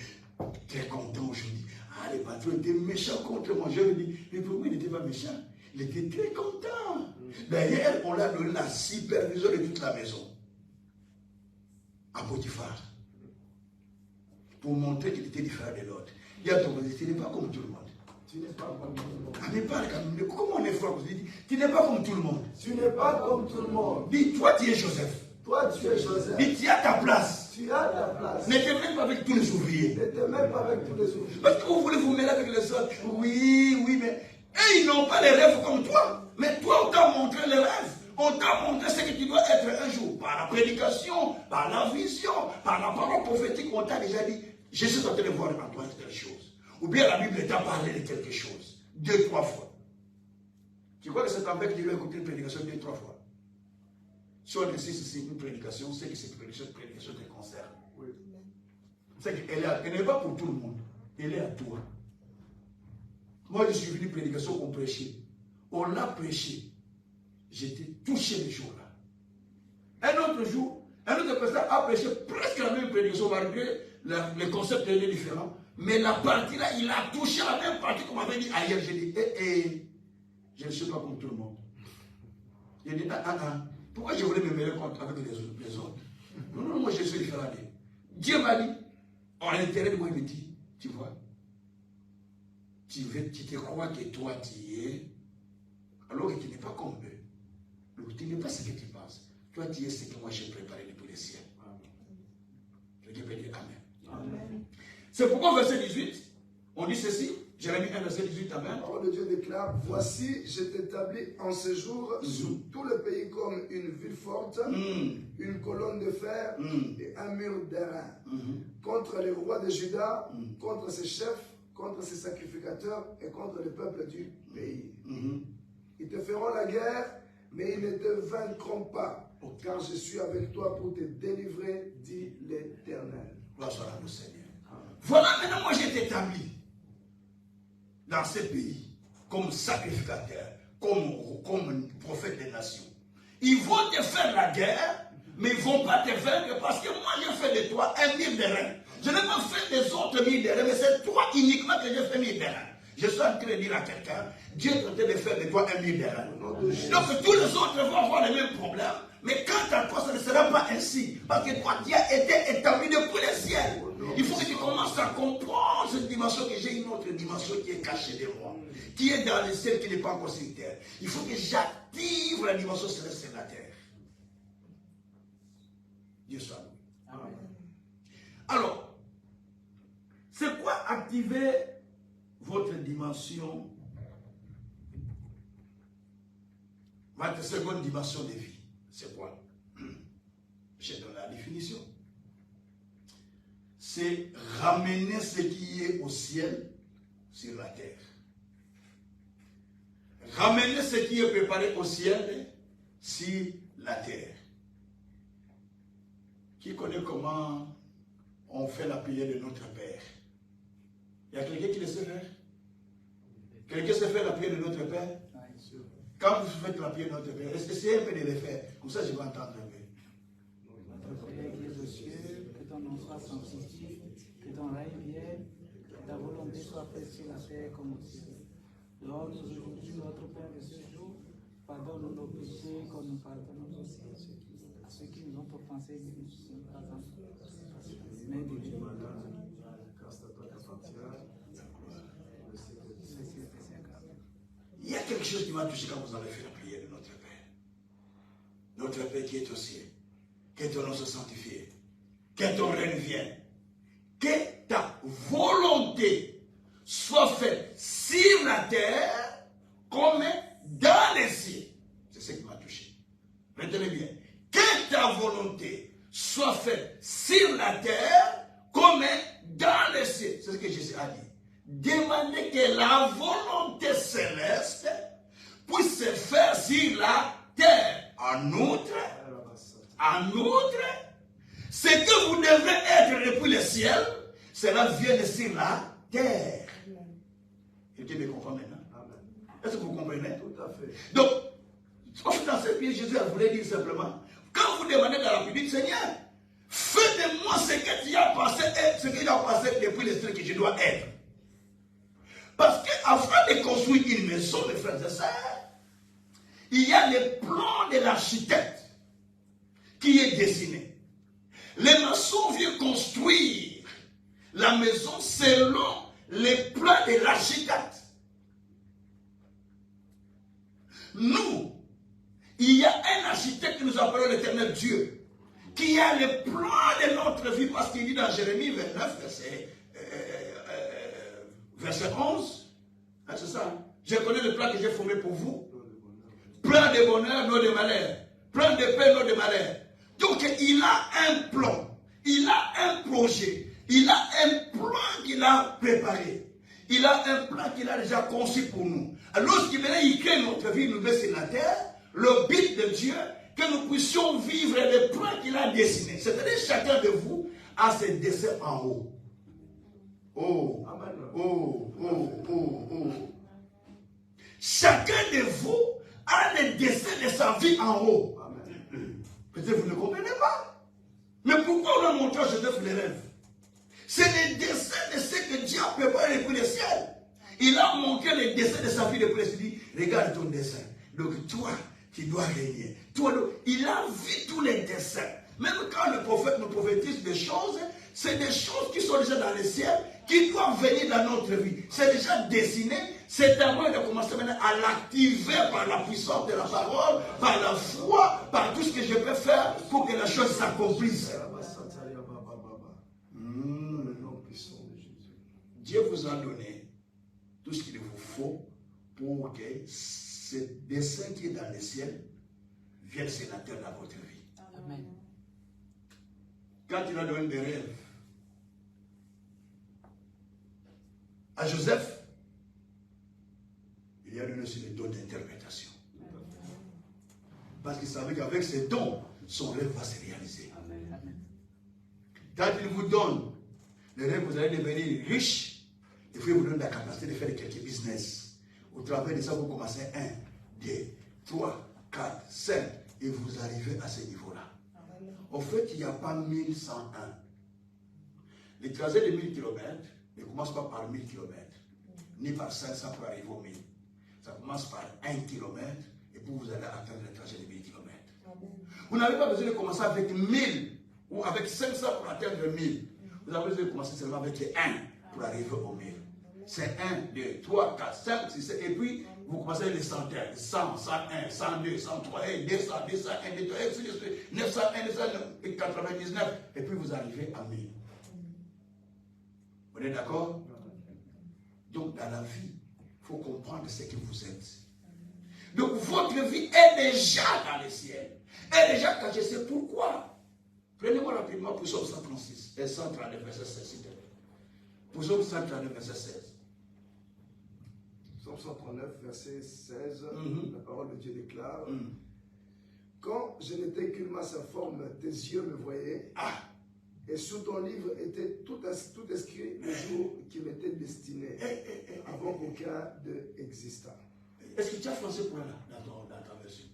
très contents aujourd'hui. Ah, les patrons étaient méchants contre moi. Je me dis, mais pourquoi il n'était pas méchant? Il était très content. D'ailleurs, on l'a donné la supervision de toute la maison. À Potiphar. Pour montrer qu'il était différent de l'autre. Il a dit, tu n'es pas comme tout le monde. Tu n'es pas comme tout le monde. Ah, mais parle quand même. Comment on est fort? Tu n'es pas comme tout le monde. Tu n'es pas comme tout le monde. Dis, toi tu es Joseph. Toi, tu es Joseph. Dis, tu as ta place. Tu as ta place. Ne te mêle pas avec tous les ouvriers. Ne te mêle pas avec tous les ouvriers. Parce que vous voulez vous mêler avec les autres. Oui, oui, mais eux, ils n'ont pas les rêves comme toi. Mais toi, on t'a montré les rêves. On t'a montré ce que tu dois être un jour. Par la prédication, par la vision, par la parole prophétique. On t'a déjà dit, je suis en train de voir en toi telle chose. Ou bien la Bible t'a parlé de quelque chose. 2, 3 fois. Tu crois que c'est un mec qui doit écouter une prédication 2, 3 fois? Si on insiste sur une prédication, c'est que cette prédication te concerne. Oui. C'est qu'elle n'est pas pour tout le monde. Elle est à toi. Moi, je suis venu prédication, on prêchait. On l'a prêché. J'étais touché le jour-là. Un autre jour, un autre pasteur a prêché presque la même prédication, malgré le concept est différent. Mais la partie là, il a touché la même partie qu'on m'avait dit ailleurs. J'ai dit, je ne suis pas comme tout le monde. J'ai dit, pourquoi je voulais me mêler avec les autres? Non, moi je suis différent. Dieu m'a dit, en l'intérieur de moi, il me dit, tu vois, tu te crois que toi tu es, alors que tu n'es pas comme eux. Donc tu n'es pas ce que tu penses. Toi tu es ce que moi j'ai préparé depuis les ciels. Je peux dire Amen. Amen. C'est pourquoi verset 18, on dit ceci, Jérémie 1, verset 18 à 20. La parole de Dieu déclare, voici, je t'établis en ce jour sur tout le pays comme une ville forte, une colonne de fer et un mur d'airain. Contre les rois de Juda, contre ses chefs, contre ses sacrificateurs et contre le peuple du pays. Ils te feront la guerre, mais ils ne te vaincront pas, car je suis avec toi pour te délivrer, dit l'Éternel. Gloire soit à nous, Seigneur. Voilà, maintenant moi j'ai été établi dans ce pays comme sacrificateur, comme prophète des nations. Ils vont te faire la guerre, mais ils ne vont pas te vaincre parce que moi j'ai fait de toi un mille d'airain. Je n'ai pas fait des autres mille d'airain, mais c'est toi uniquement que j'ai fait mille d'airain. Je suis en train de dire à quelqu'un, Dieu est en train de faire de toi un mille d'airain. Donc tous les autres vont avoir les mêmes problèmes, mais quant à toi, ça ne sera pas ainsi. Parce que toi, tu as été établi depuis les ciels. Il faut que tu commences à comprendre cette dimension, que j'ai une autre dimension qui est cachée de moi, qui est dans le ciel, qui n'est pas encore sur terre. Il faut que j'active la dimension céleste de la terre. Dieu soit loué. Alors, c'est quoi activer votre dimension, votre seconde dimension de vie? C'est quoi? Je donne la définition. C'est ramener ce qui est au ciel sur la terre. Ramener ce qui est préparé au ciel sur la terre. Qui connaît comment on fait la prière de notre Père? Il y a quelqu'un qui le sait faire? Quelqu'un sait faire la prière de notre Père? Quand vous faites la prière de notre Père, essayez un peu de le faire. Comme ça, je vais entendre un peu. Notre Père qui es aux cieux, que ton nom soit sanctifié, que ton règne vienne, que ta volonté soit faite sur la terre comme au ciel. Donne-nous aujourd'hui notre pain de ce jour. Pardonne-nous nos péchés, comme nous pardonnons aussi à ceux qui nous ont offensés, mais nous ne sommes pas en mais de Dieu. Il y a quelque chose qui m'a touché quand vous avez fait la prière de notre Père. Notre Père qui est au ciel. Que ton nom soit sanctifié. Que ton règne vienne. Que ta volonté soit faite sur la terre comme dans les cieux. C'est ce qui m'a touché. Retenez bien. Que ta volonté soit faite sur la terre comme dans les cieux. C'est ce que Jésus a dit. Demandez que la volonté céleste puisse se faire sur la terre. En outre, ce que vous devez être depuis le ciel, cela vient sur la terre. Et Dieu me comprend maintenant. Est-ce que vous comprenez? Tout à fait. Donc, dans ce pays, Jésus voulait dire simplement, quand vous demandez dans la Bible, Seigneur, fais de moi ce que tu as pensé, ce que tu as pensé depuis le ciel que je dois être. Parce qu'afin de construire une maison, mes frères et sœurs, il y a le plan de l'architecte qui est dessiné. Les maçons viennent construire la maison selon les plans de l'architecte. Nous, il y a un architecte que nous appelons l'Éternel Dieu, qui a le plan de notre vie, parce qu'il dit dans Jérémie 29, verset 11, hein, c'est ça. Je connais le plan que j'ai formé pour vous. Plan de bonheur, non de malheur. Plan de paix, non de malheur. Donc il a un plan, il a un projet, il a un plan qu'il a préparé. Il a un plan qu'il a déjà conçu pour nous. Alors lorsqu'il crée notre vie, nous met sur la terre, le but de Dieu, que nous puissions vivre le plan qu'il a dessiné. C'est-à-dire chacun de vous a ses dessins en haut. Oh, oh, oh, oh, oh. Chacun de vous a le dessin de sa vie en haut. Peut-être vous ne comprenez pas. Mais pourquoi on a montré à Joseph les rêves? C'est le dessin de ce que Dieu a préparé depuis le ciel. Il a montré le dessin de sa vie depuis le ciel. Il dit, regarde ton dessin. Donc toi, tu dois régner. Toi, il a vu tous les dessins. Même quand le prophète nous prophétise des choses, c'est des choses qui sont déjà dans le ciel, qui doivent venir dans notre vie. C'est déjà dessiné. C'est à moi de commencer maintenant à l'activer par la puissance de la parole, par la foi, par tout ce que je peux faire pour que la chose s'accomplisse. Dieu vous a donné tout ce qu'il vous faut pour que ce dessin qui est dans le ciel vienne sur la terre dans votre vie. Amen. Quand il a donné des rêves à Joseph, il a donné aussi les dons d'interprétation. Parce qu'il savait qu'avec ces dons, son rêve va se réaliser. Amen. Quand il vous donne les rêves, vous allez devenir riche. Il faut vous donner la capacité de faire quelques business. Au travers de ça, vous commencez 1, 2, 3, 4, 5 et vous arrivez à ce niveau-là. En fait, il n'y a pas 1101. Les trajets de 1000 km ne commencent pas par 1000 km, ni par 500 pour arriver au 1000. Ça commence par 1 km et puis vous allez atteindre le trajet de 1000 km. Vous n'avez pas besoin de commencer avec 1000 ou avec 500 pour atteindre 1000. Vous avez besoin de commencer seulement avec 1 pour arriver au 1000. C'est 1, 2, 3, 4, 5, 6, 7. Et puis, vous commencez les centaines. 100, 101, 102, 103, 200, 201, 200, 901, 999. Et puis, vous arrivez à 1000. Vous êtes d'accord? Donc, dans la vie, il faut comprendre ce que vous êtes. Donc, votre vie est déjà dans le ciel. Elle est déjà cachée. C'est pourquoi. Prenez-moi rapidement pour Psaume 136 et 139, verset 16, s'il te plaît. Pour Psaume 139, verset 16. Psaume 139, verset 16, la parole de Dieu déclare, quand je n'étais qu'une masse informe, tes yeux me voyaient, et sous ton livre était tout inscrit le jour qui m'était destiné, avant qu'aucun d'eux existât. Est-ce que tu as français pour là, dans ta version?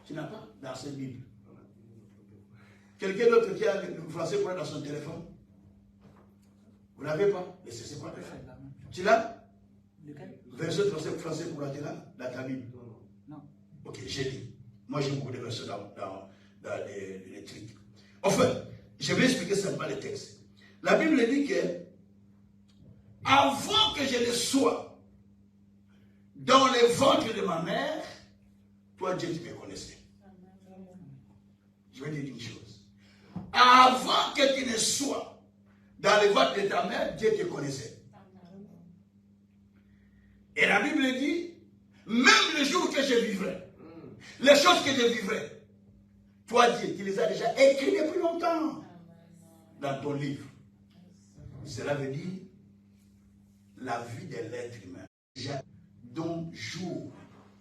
Tu n'as pas dans cette Bible? Quelqu'un d'autre qui a le français pour dans son téléphone? Vous n'avez pas? Mais c'est quoi? Tu l'as? Verset français pour la là, dans ta Bible? Non. Ok, j'ai dit. Moi, j'ai beaucoup de versets dans les trucs. Enfin, je vais expliquer simplement le texte. La Bible dit que avant que je ne sois dans le ventre de ma mère, toi Dieu tu me connaissais. Je vais te dire une chose. Avant que tu ne sois dans le ventre de ta mère, Dieu te connaissait. Et la Bible dit, même le jour que je vivrai, les choses que je vivrai, toi Dieu, tu les as déjà écrites depuis longtemps dans ton livre. Cela veut dire la vie de l'être humain. Déjà, donc jour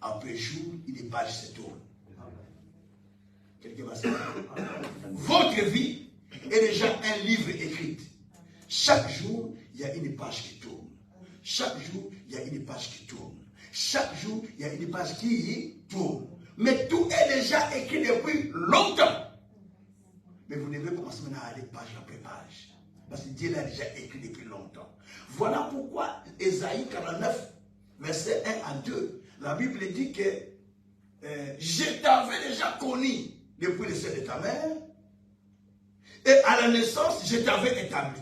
après jour, une page se tourne. Quelqu'un va se dire, votre vie est déjà un livre écrit. Chaque jour, il y a une page qui tourne. Chaque jour, il y a une page qui tourne. Chaque jour, il y a une page qui tourne. Mais tout est déjà écrit depuis longtemps. Mais vous devez commencer maintenant à aller page après page. Parce que Dieu l'a déjà écrit depuis longtemps. Voilà pourquoi Ésaïe 49, verset 1 à 2, la Bible dit que je t'avais déjà connu depuis le sein de ta mère, et à la naissance, je t'avais établi.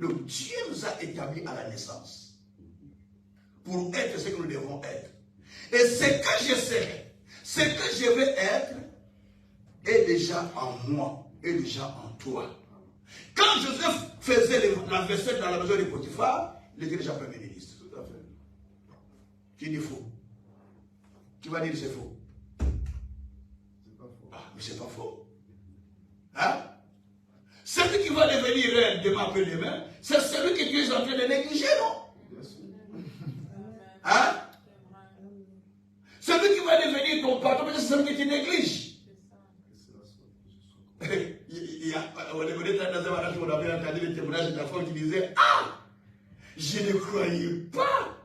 Donc Dieu nous a établis à la naissance pour être ce que nous devons être. Et ce que je serai, ce que je vais être, est déjà en moi, est déjà en toi. Quand Joseph faisait la vaisselle dans la maison de Potiphar, il était déjà premier ministre. Tout à fait. Tu dis faux. Tu vas dire c'est faux. C'est pas faux. Ah, mais c'est pas faux. Hein? Celui qui va devenir reine demain après-demain, c'est celui que tu es en train de négliger, non? Bien sûr. Hein? Celui qui va devenir ton patron, c'est celui que tu négliges. On est dans un mariage où on avait entendu le témoignage de la femme qui disait, ah, je ne croyais pas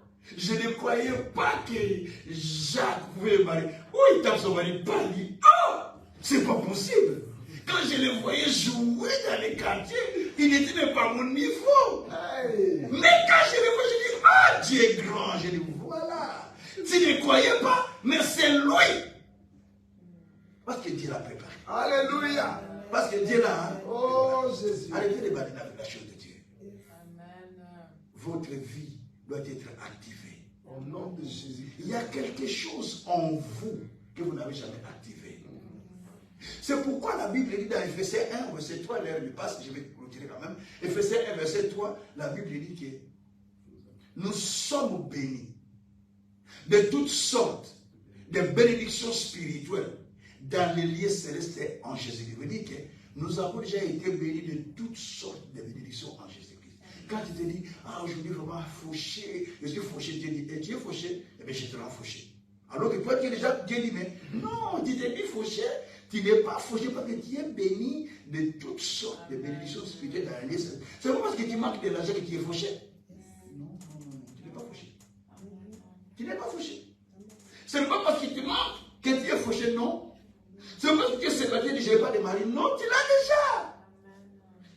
que Jacques pouvait marier. Oh, il tape son mari, pas dit, ah, c'est pas possible. Quand je le voyais jouer dans les quartiers, il n'était même pas à mon niveau. Hey. Mais quand je le vois, je dis, ah, Dieu est grand. Je dis, voilà. Tu ne croyais pas, mais c'est lui. Parce que Dieu l'a préparé. Alléluia. Parce que Dieu l'a. Hein? Oh Jésus. Arrêtez de badiner avec la chose de Dieu. Amen. Votre vie doit être activée. Au nom de Jésus. Il y a quelque chose en vous que vous n'avez jamais activé. C'est pourquoi la Bible dit dans Ephésiens 1, verset 3, l'heure du passe, je vais clôturer quand même. Ephésiens 1, verset 3, la Bible dit que nous sommes bénis de toutes sortes de bénédictions spirituelles dans les lieux célestes en Jésus-Christ. Ça veut dire que nous avons déjà été bénis de toutes sortes de bénédictions en Jésus-Christ. Quand tu te dis, ah, aujourd'hui vraiment fauché, je suis fauché, Dieu dit, et tu es fauché, eh bien je te rends fauché. Alors que toi, tu es déjà, Dieu dit, mais non, tu t'es dit fauché, tu n'es pas fauché parce que tu es béni de toutes sortes de bénédictions spirituelles dans les lieux célestes. C'est pas parce que tu manques de l'argent que tu es fauché. Non, tu n'es pas fauché. Tu n'es pas fauché. Ce n'est pas parce que tu manques que tu es fauché, non. C'est parce que tu es célibataire et je n'ai pas de mari. Non, tu l'as déjà.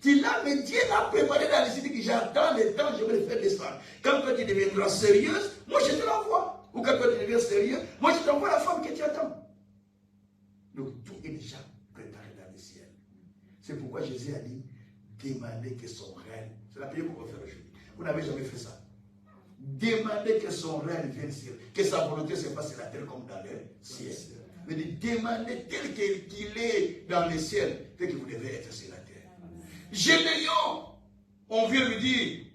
Tu l'as, mais Dieu l'a préparé dans les cités que j'attends le temps, je vais le faire descendre. Quand toi tu deviendras sérieuse, moi je te l'envoie. Ou quand toi tu deviens sérieux, moi je t'envoie la femme que tu attends. Donc tout est déjà préparé dans le ciel. C'est pourquoi Jésus a dit, demandez que son règne. C'est la prière qu'on va faire aujourd'hui. Vous n'avez jamais fait ça. Demandez que son règne vienne sur, que sa volonté se fasse sur la terre comme dans le ciel. Mais demandez tel qu'il est dans le ciel, tel que vous devez être sur la terre. Gédéon, on vient lui dire,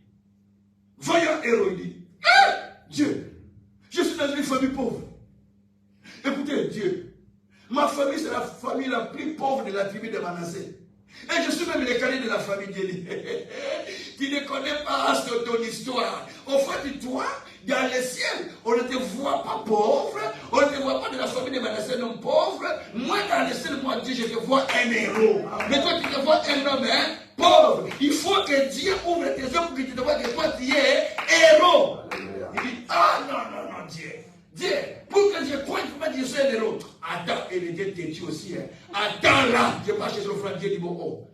voyons héros, il dit, Dieu, je suis dans une famille pauvre. Écoutez, Dieu, ma famille c'est la famille la plus pauvre de la tribu de Manassé. Et je suis même le cadet de la famille d'Élie. Tu ne connais pas ton histoire. Au fait de toi, dans le ciel, on ne te voit pas pauvre. On ne te voit pas de la famille de Manassé non pauvre. Moi, dans le ciel, moi, Dieu, je te vois un héros. Mais toi, tu te vois un homme pauvre. Il faut que Dieu ouvre tes yeux pour que tu te vois que toi, tu es héros. Il dit, ah non, Dieu. Dieu, pour que Dieu croie, il ne faut pas dire que je suis un héros. Attends, et le Dieu te tue aussi. Attends là, je marche sur l'offrande. Dieu dit, bon,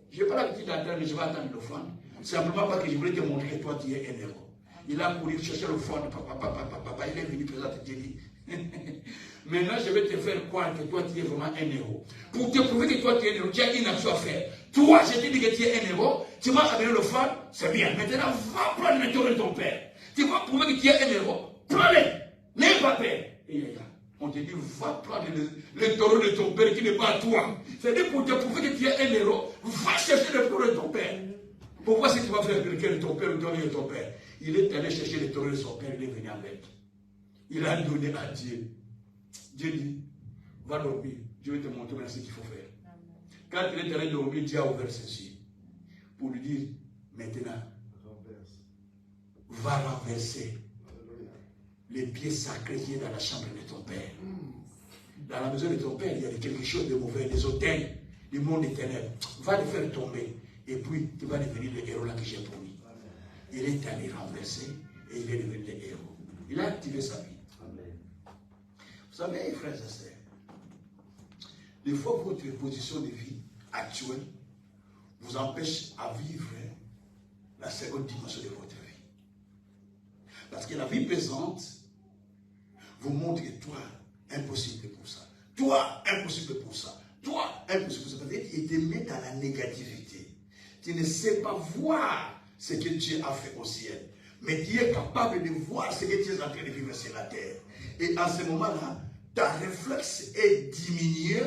je n'ai pas l'habitude d'attendre, mais je vais attendre l'offrande. Simplement parce que je voulais te montrer que toi, tu es un héros. Il a couru chercher l'offrande, papa, il est venu présenter Dieu dit, Maintenant, je vais te faire croire que toi, tu es vraiment un héros. Pour te prouver que toi, tu es un héros, tu as une action à faire. Toi, je te dis que tu es un héros, tu m'as amené le phare, c'est bien. Maintenant, va prendre le taureau de ton père. Tu vas prouver que tu es un héros, prends-le. N'aie pas peur. On te dit, va prendre le taureau de ton père qui n'est pas à toi. C'est-à-dire pour te prouver que tu es un héros, va chercher le taureau de ton père. Pourquoi si tu vas faire quelqu'un de ton père ou de ton père? Il est allé chercher le taureau de son père, il est venu avec. Il a donné à Dieu. Dieu dit, va dormir, je vais te montrer maintenant ce qu'il faut faire. Quand il est allé dormir, Dieu a ouvert ses yeux pour lui dire, maintenant, va renverser les pieds sacrés qui est dans la chambre de ton père. Dans la maison de ton père, il y a quelque chose de mauvais, des hôtels, du monde des ténèbres. Va les faire tomber et puis tu vas devenir le héros là que j'ai promis. Il est allé renverser et il est devenu le héros. Il a activé sa vie. Vous savez, frères et sœurs, des fois votre position de vie actuelle vous empêche à vivre la seconde dimension de votre vie. Parce que la vie présente vous montre que toi, impossible pour ça. Toi, impossible pour ça. Toi, impossible pour ça. Parce qu'il te met dans la négativité. Tu ne sais pas voir ce que Dieu a fait au ciel. Mais tu es capable de voir ce que tu es en train de vivre sur la terre. Et en ce moment-là, ta réflexe est diminué.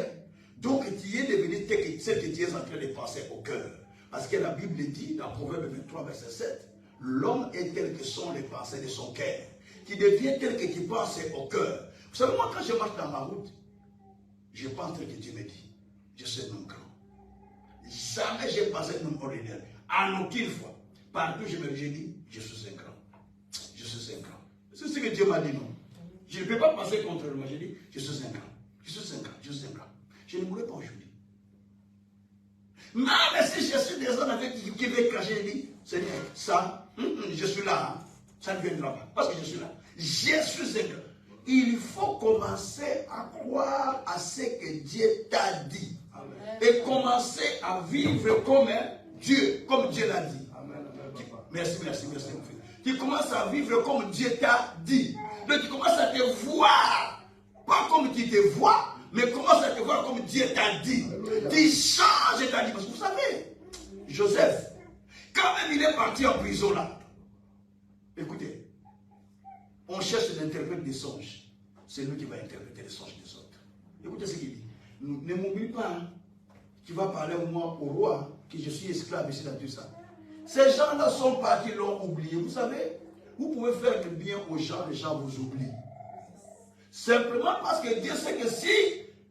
Donc tu es devenu celle que tu es en train de penser au cœur. Parce que la Bible dit, dans Proverbe 23, verset 7, l'homme est tel que sont les pensées de son cœur. Tu deviens tel que tu penses au cœur. Vous savez, moi, quand je marche dans ma route, je pense tel que Dieu me dit. Je suis un homme grand. Jamais j'ai pensé un homme ordinaire. En aucune fois. Partout, je me dis, je suis un grand. Je suis un grand. C'est ce que Dieu m'a dit, non. Je ne peux pas penser contrairement. Je dis, je suis un grand. Je suis un grand. Je suis un grand. Je ne mourrai pas aujourd'hui. Non, mais si je suis des hommes avec qui veulent cracher, je dis, Seigneur, ça, je suis là. Hein. Ça ne viendra pas. Parce que je suis là. Je suis un grand. Il faut commencer à croire à ce que Dieu t'a dit. Amen. Et commencer à vivre comme Dieu l'a dit. Amen. Merci, mon frère. Tu commences à vivre comme Dieu t'a dit. Donc tu commences à te voir, pas comme tu te vois, mais commence à te voir comme Dieu t'a dit. Tu changes ta vie. Parce que vous savez, Joseph, quand même il est parti en prison là, écoutez, on cherche l'interprète des songes. C'est lui qui va interpréter les songes des autres. Écoutez ce qu'il dit. Ne m'oublie pas, hein. Tu vas parler au roi, que je suis esclave ici dans tout ça. Ces gens-là sont partis, l'ont oublié. Vous savez, vous pouvez faire du bien aux gens, les gens vous oublient. Simplement parce que Dieu sait que si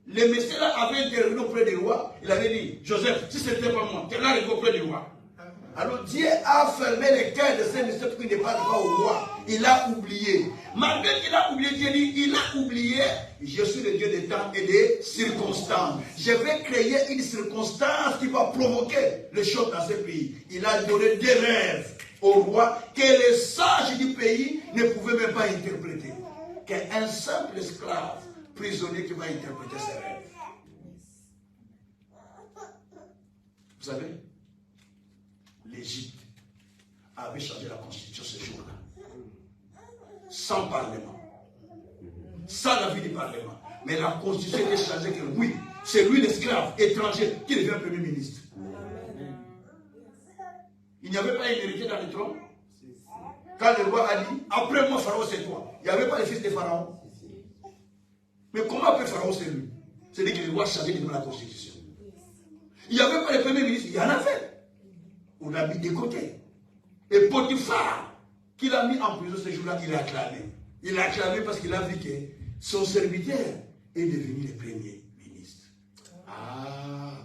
le messieurs là avait intervenu auprès du roi, il avait dit, Joseph, si ce n'était pas moi, tu es là arrivé auprès du roi. Alors Dieu a fermé les cœurs de ces messieurs qui ne parlent pas au roi. Il a oublié. Malgré qu'il a oublié, Dieu dit, il a oublié, je suis le Dieu des temps et des circonstances. Je vais créer une circonstance qui va provoquer les choses dans ce pays. Il a donné des rêves au roi que les sages du pays ne pouvaient même pas interpréter. Qu'un simple esclave prisonnier qui va interpréter ses rêves. Vous savez, l'Égypte avait changé la constitution ce jour-là. Sans parlement. Sans l'avis du parlement. Mais la constitution était changée que oui, c'est lui l'esclave étranger qui devient premier ministre. Il n'y avait pas une héritier dans le trône. Quand le roi a dit, après moi Pharaon c'est toi. Il n'y avait pas le fils de Pharaon. Mais comment après Pharaon c'est lui? C'est-à-dire que le roi a changé de la constitution. Il n'y avait pas le premier ministre, il y en avait. On l'a mis de côté. Et Potiphar, qu'il a mis en prison ce jour-là, il a acclamé. Il a acclamé parce qu'il a vu que son serviteur est devenu le premier ministre. Ah,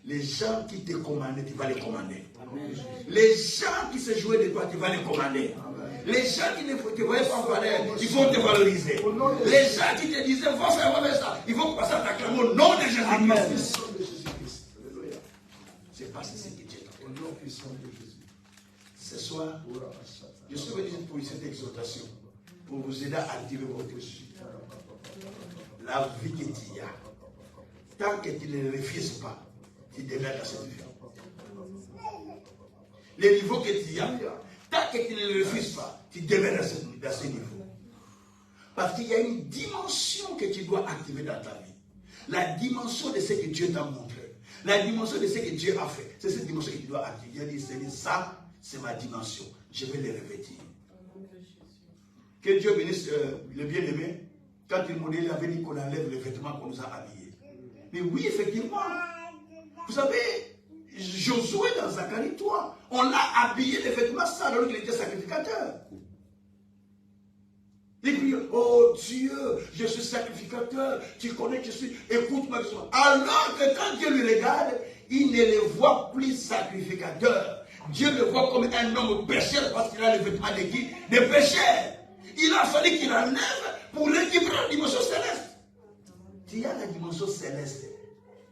les gens qui te commandaient, tu vas les commander. Amen. Les gens qui se jouaient de toi, tu vas les commander. Amen. Les gens qui ne te voyaient pas en valeur, ils vont te valoriser. Les gens qui te disaient, va faire ça, ils vont passer à t'acclamer au nom de Jésus-Christ. C'est parce que c'est que Dieu t'a. Au nom puissant de Jésus. Ce soir, je suis venu pour cette exhortation, pour vous aider à activer votre vie. La vie que tu as, tant que tu ne refuses pas, tu demeures dans cette vie. Les niveaux que tu as, tant que tu ne le refuses pas, tu demeures dans ce niveau. Parce qu'il y a une dimension que tu dois activer dans ta vie. La dimension de ce que Dieu t'a montré. La dimension de ce que Dieu a fait. C'est cette dimension que tu dois activer. Il dit, ça, c'est ma dimension. Je vais les revêtir. Que Dieu bénisse le bien-aimé. Quand il m'a dit, il avait dit qu'on enlève les vêtements qu'on nous a habillés. Mais oui, effectivement. Vous savez, Josué dans Zacharie 3, on l'a habillé les vêtements ça alors qu'il était sacrificateur. Il dit, oh Dieu, je suis sacrificateur, tu connais que je suis, écoute-moi. Alors que quand Dieu lui regarde, il ne le voit plus sacrificateur. Dieu le voit comme un homme pécheur parce qu'il a les vêtements de qui? Des pécheurs. Il a fallu qu'il enlève pour récupérer la dimension céleste. Tu as la dimension céleste,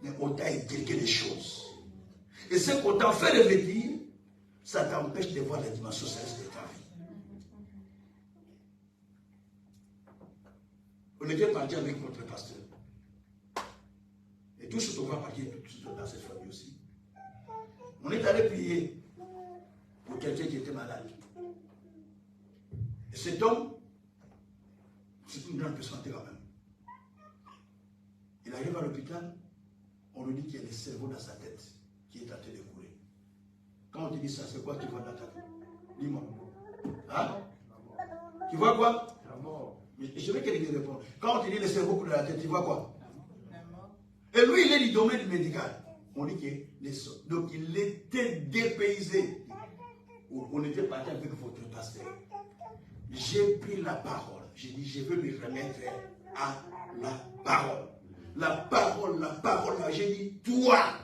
mais on t'a inculqué des choses. Et ce qu'on t'a fait revêtir, ça t'empêche de voir la dimension céleste de ta vie. On était parti avec notre pasteur. Et tout ce qu'on va partir dans cette famille aussi. On est allé prier pour quelqu'un qui était malade. Et cet homme, c'est une grande personne quand même. Il arrive à l'hôpital, on lui dit qu'il y a des cerveaux dans sa tête qui est en train de couler. Quand on te dit ça, c'est quoi tu vois dans ta tête? Dis-moi. Hein? Tu vois quoi? La mort. Je veux qu'il lui réponde. Quand on te dit le cerveau coule dans la tête, tu vois quoi? La mort. Et lui, il est du domaine médical. On dit qu'il est donc il était dépaysé. On était parti avec votre pasteur. J'ai pris la parole. J'ai dit, je veux me remettre à la parole. La parole, la parole. J'ai dit, toi,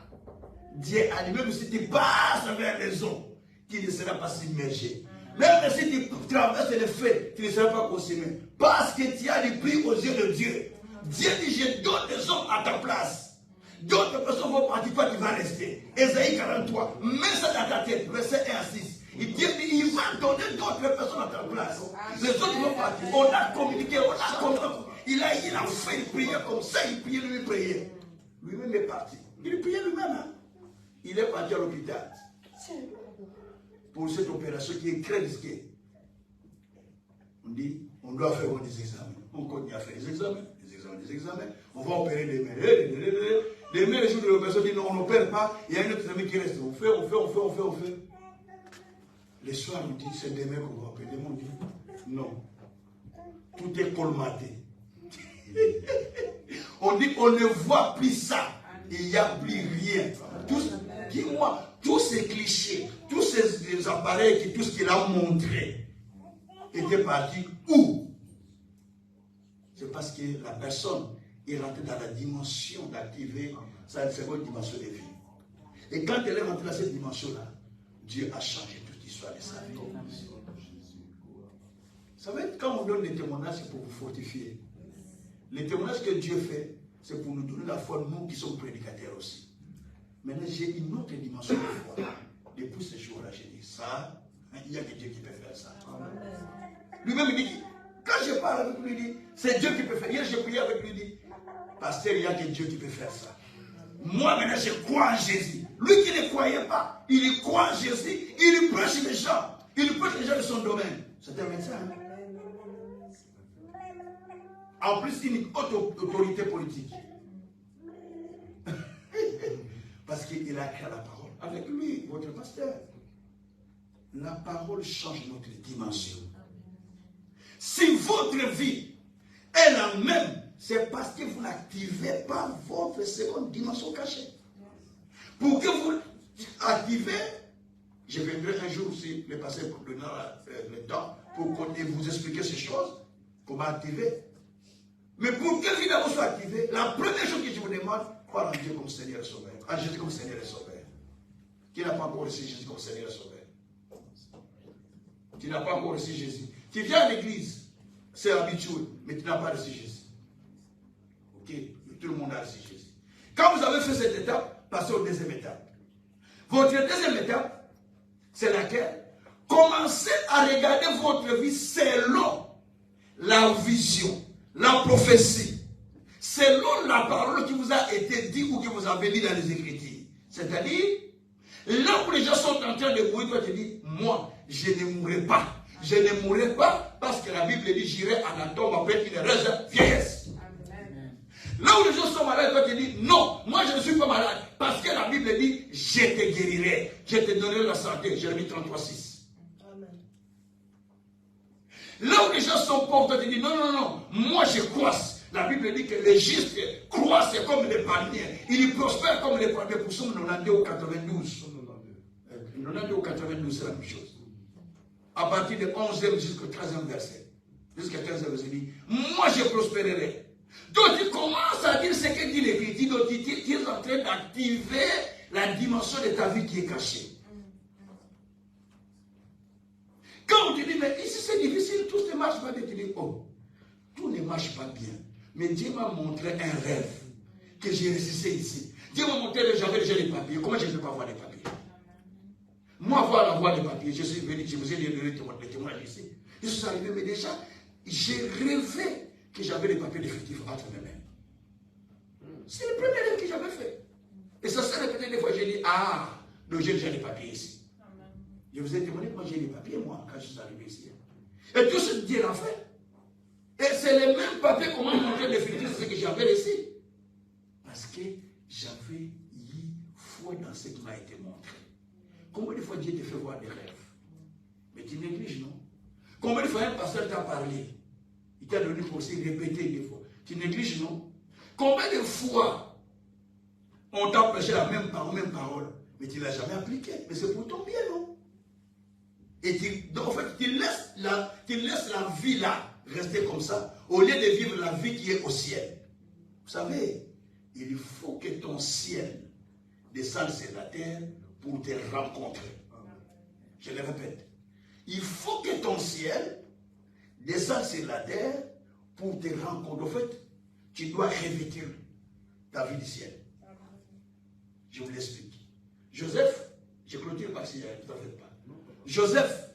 Dieu a dit, même si tu passes vers les eaux, tu ne seras pas submergé. Même si tu traverses les feux, tu ne seras pas consumé. Parce que tu as du prix aux yeux de Dieu. Dieu dit, je donne des hommes à ta place. D'autres personnes vont partir, toi tu vas rester. Ésaïe 43, mets ça dans ta tête, verset 1 à 6. Il dit, il va donner d'autres personnes à ta place. Les autres vont partir. On a communiqué, on a communiqué. Il a fait une prière comme ça, il priait, lui priait. Lui-même est parti. Il priait lui-même. Hein? Il est parti à l'hôpital pour cette opération qui est très risquée. On dit, on doit faire des examens. On continue à faire des examens. On va opérer les mains. Les mains, les jours de l'opération, disent non, on n'opère pas. Il y a un autre ami qui reste. On fait. Les soirs, on dit, c'est demain qu'on va opérer. On dit, non. Tout est colmaté. On dit qu'on ne voit plus ça. Il n'y a plus rien. Dis-moi, tous ces clichés, tous ces appareils, tout ce qu'il a montré, était parti où? C'est parce que la personne est rentrée dans la dimension d'activer sa seconde dimension de vie. Et quand elle est rentrée dans cette dimension-là, Dieu a changé toute l'histoire de sa vie. Vous savez, quand on donne des témoignages, c'est pour vous fortifier. Les témoignages que Dieu fait, c'est pour nous donner la foi, nous qui sommes prédicateurs aussi. Maintenant, j'ai une autre dimension de foi. Depuis ce jour-là, j'ai dit ça, il n'y a que Dieu qui peut faire ça. Lui-même, il dit, quand je parle avec lui, il dit, c'est Dieu qui peut faire. Hier, j'ai prié avec lui, il dit, pasteur, il n'y a que Dieu qui peut faire ça. Moi, maintenant, je crois en Jésus. Lui qui ne croyait pas, il croit en Jésus, il prêche les gens. Il prêche les gens de son domaine. C'est un médecin. Hein? En plus, une haute autorité politique. Parce qu'il a créé la parole. Avec lui, votre pasteur. La parole change notre dimension. Si votre vie est la même, c'est parce que vous n'activez pas votre seconde dimension cachée. Pour que vous activez, je viendrai un jour aussi, le pasteur pour donner le temps, pour vous expliquer ces choses, comment activer. Mais pour que finalement soit activé, la première chose que je vous demande, croire en Dieu comme Seigneur et Sauveur. En Jésus comme Seigneur et Sauveur. Qui n'a pas encore reçu Jésus comme Seigneur et Sauveur? Tu n'as pas encore reçu Jésus. Tu viens à l'église, c'est habituel, mais tu n'as pas reçu Jésus. Ok? Tout le monde a reçu Jésus. Quand vous avez fait cette étape, passez aux deuxième étape. Votre deuxième étape, c'est laquelle? Commencez à regarder votre vie selon la vision, la prophétie, selon la parole qui vous a été dite ou que vous avez lu dans les Écritures. C'est-à-dire, là où les gens sont en train de mourir, toi tu dis, moi, je ne mourrai pas. Je ne mourrai pas parce que la Bible dit, j'irai à la tombe après une heureuse vieillesse. Là où les gens sont malades, toi tu dis, non, moi je ne suis pas malade. Parce que la Bible dit, je te guérirai, je te donnerai la santé. Jérémie 33,6. Là où les gens sont pauvres, toi tu dis, non, non, non, moi je croisse. La Bible dit que les justes croissent comme les palmiers. Ils prospèrent comme les palmiers. Pour ça, 92 ou 92. 92 ou 92, c'est la même chose. À partir du 11e jusqu'au 13e verset. Jusqu'à 15e verset, il dit, moi je prospérerai. Donc tu commences à dire ce que dit l'Écriture. Donc tu es en train d'activer la dimension de ta vie qui est cachée. Quand tu dis, mais ici c'est difficile, tout ne marche pas bien, tu dis, oh, tout ne marche pas bien. Mais Dieu m'a montré un rêve que j'ai réalisé ici. Dieu m'a montré que j'avais déjà les papiers. Comment je ne peux pas voir les papiers? Moi, voir les papiers, je suis venu, je vous ai donné le témoignage ici. Je suis arrivé, mais déjà, j'ai rêvé que j'avais les papiers définitifs entre mes mains. C'est le premier rêve que j'avais fait. Et ça s'est répété des fois, j'ai dit, ah, donc j'ai déjà les papiers ici. Je vous ai témoigné, moi j'ai les papiers, moi, quand je suis arrivé ici. Et tout ce que Dieu a fait. Et c'est les mêmes papiers qu'on m'a montré définitivement ce que j'avais ici. Parce que j'avais eu foi dans ce qui m'a été montré. Combien de fois Dieu te fait voir des rêves? Mais tu négliges, non? Combien de fois un pasteur t'a parlé? Il t'a donné pour aussi répéter des fois. Tu négliges, non? Combien de fois on t'a prêché la même parole, mais tu ne l'as jamais appliquée? Mais c'est pour ton bien, non? Et donc, en fait, tu laisses la vie là rester comme ça, au lieu de vivre la vie qui est au ciel. Vous savez, il faut que ton ciel descende sur la terre pour te rencontrer. Je le répète. Il faut que ton ciel descende sur la terre pour te rencontrer. En fait, tu dois revêtir ta vie du ciel. Je vous l'explique. Joseph, je clôture parce qu'il n'y a tout à fait pas. Joseph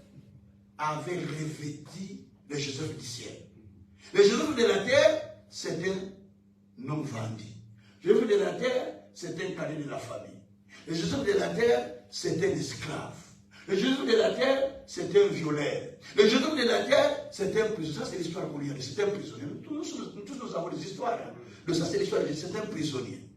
avait revêtu le Joseph du ciel. Le Joseph de la terre, c'est un homme vendu. Le Joseph de la terre, c'est un cadet de la famille. Le Joseph de la terre, c'est un esclave. Le Joseph de la terre, c'est un violeur. Le Joseph de la terre, c'est un prisonnier. Ça, c'est l'histoire qu'on lit. C'est un prisonnier. Tous nous avons des histoires. Hein. Ça, c'est l'histoire. C'est un prisonnier.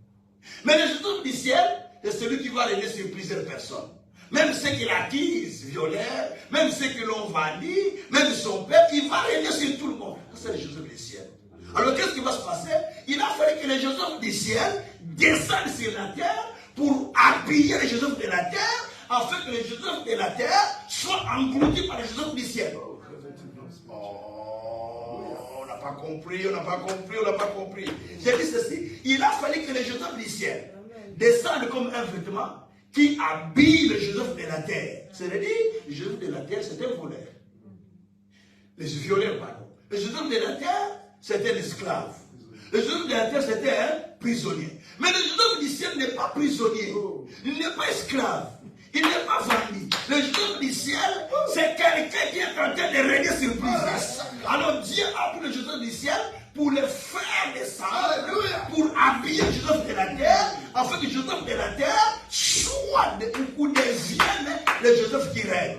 Mais le Joseph du ciel, c'est celui qui va régner sur plusieurs personnes. Même ceux qui l'acquisent, violeurs, même ceux qui l'ont vendu, même son père, il va régner sur tout le monde. Ça, c'est le Joseph du ciel. Alors, qu'est-ce qui va se passer? Il a fallu que le Joseph du ciel descende sur la terre pour habiller le Joseph de la terre, afin que le Joseph de la terre soit englouti par le Joseph du ciel. On n'a pas compris, on n'a pas compris, on n'a pas compris. J'ai dit ceci, il a fallu que le Joseph du ciel descende comme un vêtement qui habille le Joseph de la terre. C'est-à-dire, le Joseph de la terre, c'est un voleur. Les violeurs, pardon. Le Joseph de la terre, c'était un esclave. Le Joseph de la terre, c'était un prisonnier. Mais le Joseph du ciel n'est pas prisonnier. Il n'est pas esclave. Il n'est pas vendu. Le Joseph du ciel, c'est quelqu'un qui est en train de régner sur plusieurs. Alors Dieu a pris le Joseph du ciel pour le faire descendre, pour habiller le Joseph de la terre, afin que le Joseph de la terre soit ou devienne le Joseph qui règne.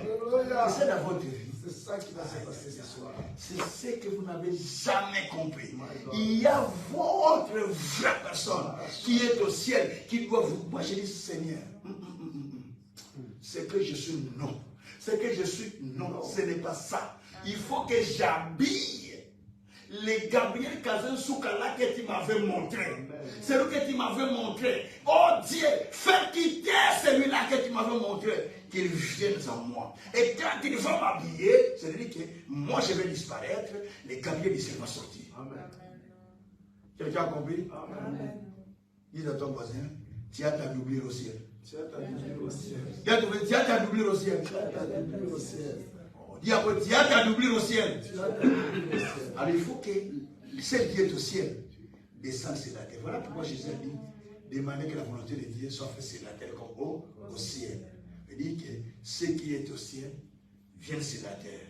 C'est dans votre vie. C'est ça qui va se passer ce soir. C'est ce que vous n'avez jamais compris. Il y a votre vraie personne qui est au ciel, qui doit vous... Moi, je dis, Seigneur, c'est que je suis non. C'est que je suis non. Ce n'est pas ça. Il faut que j'habille les Gabriel Kazan Soukala que tu m'avais montré. C'est lui que tu m'avais montré. Oh Dieu, fais quitter celui-là que tu m'avais montré. Qu'il vienne en moi. Et quand il va m'habiller, c'est-à-dire que moi je vais disparaître, les Gabriel du ciel vont sortir. Amen. Quelqu'un a compris? Amen. Dis à ton voisin, tu as ta doublure au ciel. Tu as ta doublure au ciel. Tu as ta doublure au ciel. Tu as ta doublure au ciel. Dis après, tu as ta doublure au ciel. Tu as ta doublure au ciel. Alors il faut que celle qui est au ciel descende sur la terre. Voilà pourquoi Jésus a dit, demandez que la volonté de Dieu soit faite sur la terre comme au ciel. Il dit que ce qui est au ciel vient sur la terre.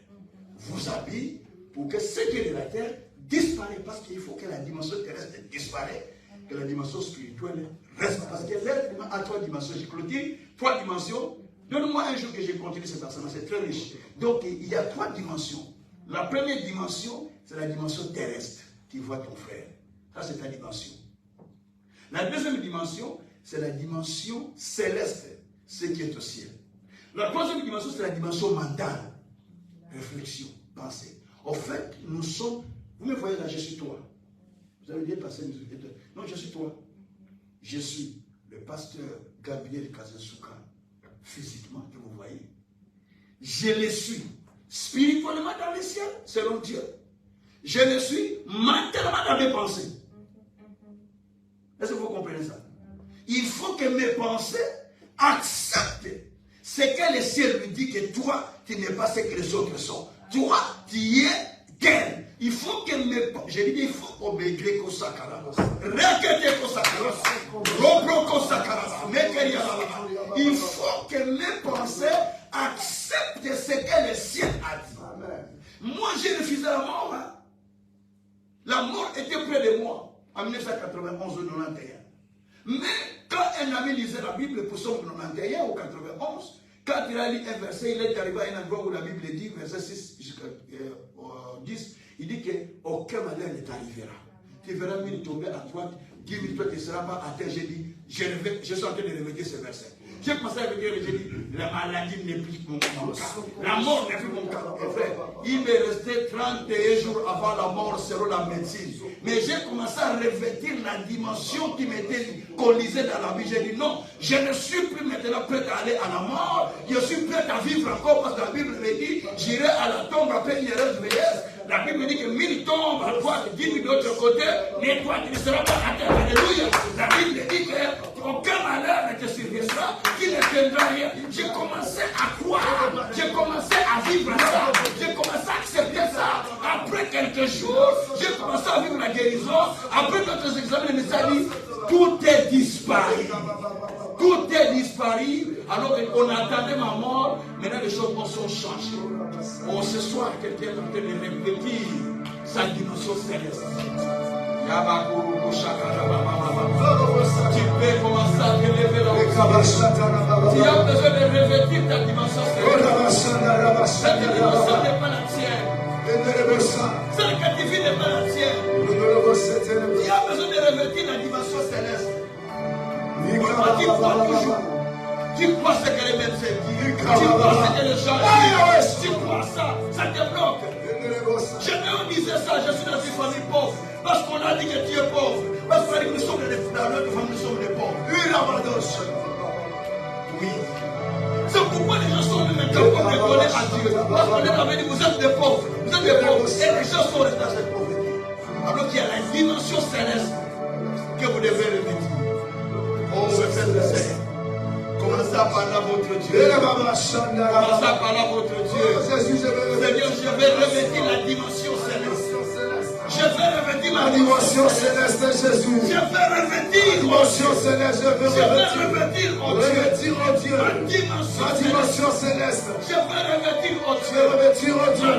Vous habille pour que ce qui est de la terre disparaisse. Parce qu'il faut que la dimension terrestre disparaisse. Que la dimension spirituelle reste. Parce que l'être humain a 3 dimensions. J'ai clôturé 3 dimensions. Donne-moi un jour que j'ai continué cette enseignement. C'est très riche. Donc il y a 3 dimensions. La première dimension, c'est la dimension terrestre. Tu vois ton frère. Ça, c'est ta dimension. La deuxième dimension, c'est la dimension céleste, ce qui est au ciel. La troisième dimension, c'est la dimension mentale. Réflexion, pensée. En fait, nous sommes... Vous me voyez là, je suis toi. Vous avez dit, passer non, je suis toi. Je suis le pasteur Gabriel Kazasuka, physiquement, que vous voyez. Je le suis spirituellement dans les cieux, selon Dieu. Je le suis mentalement dans mes pensées. Est-ce que vous comprenez ça? Il faut que mes pensées acceptent ce que le ciel lui dit, que toi, tu n'es pas ce que les autres sont. Toi, tu es tel. Il faut que mes pensées, je dis, il faut qu'on maigre comme ça, il faut que mes pensées acceptent ce que le ciel a dit. Moi, j'ai refusé la mort. Hein. La mort était près de moi en 1991 ou 91. Mais quand un ami lisait la Bible pour son 91 ou 91, quand il a lu un verset, il est arrivé à un endroit où la Bible dit, verset 6 jusqu'à 10, il dit qu'aucun malheur ne t'arrivera. Tu verras 1000 tomber à droite, 10 000 toi tu ne seras pas à terre. J'ai dit, je suis en train de répéter ce verset. J'ai commencé à répéter, j'ai dit, la maladie n'est plus mon cas. La mort n'est plus mon cas. Et frère, il m'est resté 31 jours avant la mort selon la médecine. Mais j'ai commencé à revêtir la dimension qui m'était qu'on lisait dans la Bible. J'ai dit non, je ne suis plus maintenant prêt à aller à la mort. Je suis prêt à vivre encore parce que la Bible me dit, j'irai à la tombe après une erreur de vieillesse. La Bible dit que 1000 tombent à droite, 10 000 de l'autre côté, mais toi tu ne seras pas à terre. Alléluia. La Bible dit qu'aucun malheur ne te survivra, qui ne tiendra rien. J'ai commencé à croire, j'ai commencé à vivre ça, j'ai commencé à accepter ça. Après quelques jours, j'ai commencé à vivre la guérison. Après notre examen, le médecin dit tout est disparu. Tout est disparu. Alors qu'on attendait ma mort, maintenant les choses sont changées. Oh, ce soir, quelqu'un est en train de répéter sa dimension céleste. Tu peux commencer à te lever là. Tu as besoin de revêtir ta dimension céleste. Cette dimension n'est pas la tienne. Celle que tu vis n'est pas la tienne. Tu as besoin de revêtir la dimension céleste. Tu crois toujours. Tu crois ce que les médecins disent. Tu crois ce que les gens disent. Tu crois ça. Ça te bloque. Je me disais ça, je suis dans une famille pauvre. Parce qu'on a dit que tu es pauvre. Parce qu'on a dit que nous sommes dans notre famille, nous sommes des pauvres. Oui. C'est pourquoi les gens sont maintenant pour reconnaître à Dieu. Parce qu'on est dans vous êtes des pauvres. Vous êtes des pauvres. Et les gens sont restés dans cette pauvreté. Alors qu'il y a la dimension céleste que vous devez revêtir. Oh, frères et sœurs. Commencez à parler à votre Dieu. Commencez à parler à votre Dieu. Seigneur, je vais revêtir la dimension céleste. Je vais revêtir ma dimension céleste, Jésus. Je vais revêtir dimension céleste. Je vais revêtir au Dieu. Ma dimension céleste. Je vais revêtir au Dieu.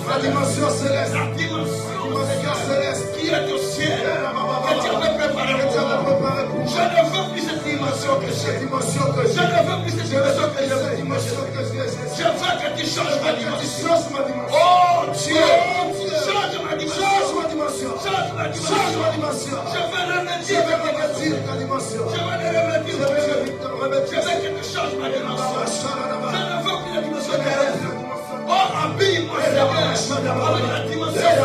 Ma dimension céleste. La dimension céleste qui est au ciel. Que tu avais préparé pour moi. Je ne veux plus cette dimension que j'ai. Je ne veux plus cette dimension que j'ai. Je veux que tu changes ma dimension. Oh Dieu, change ma dimension. Change ma dimension. Je veux revêtir ta dimension. Je veux revêtir. Je veux que tu changes ma dimension. Je ne veux plus la dimension terrestre. Oh, habille-moi, Seigneur, avec la dimension céleste.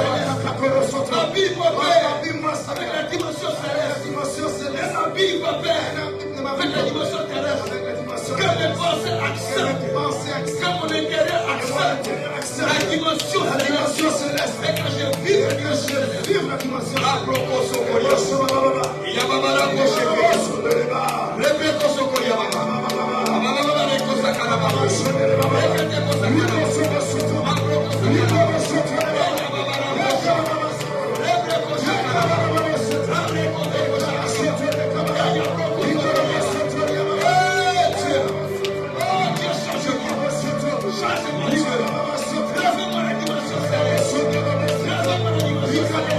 Habille-moi, Père, avec la dimension céleste. Habille-moi, Père, avec la dimension terrestre. Que mes pensées acceptent, que mon intérieur accepte la dimension céleste. Et que je vive la dimension Change-moi, Dieu. Lève-moi la dimension céleste. Lève-moi la dimension céleste.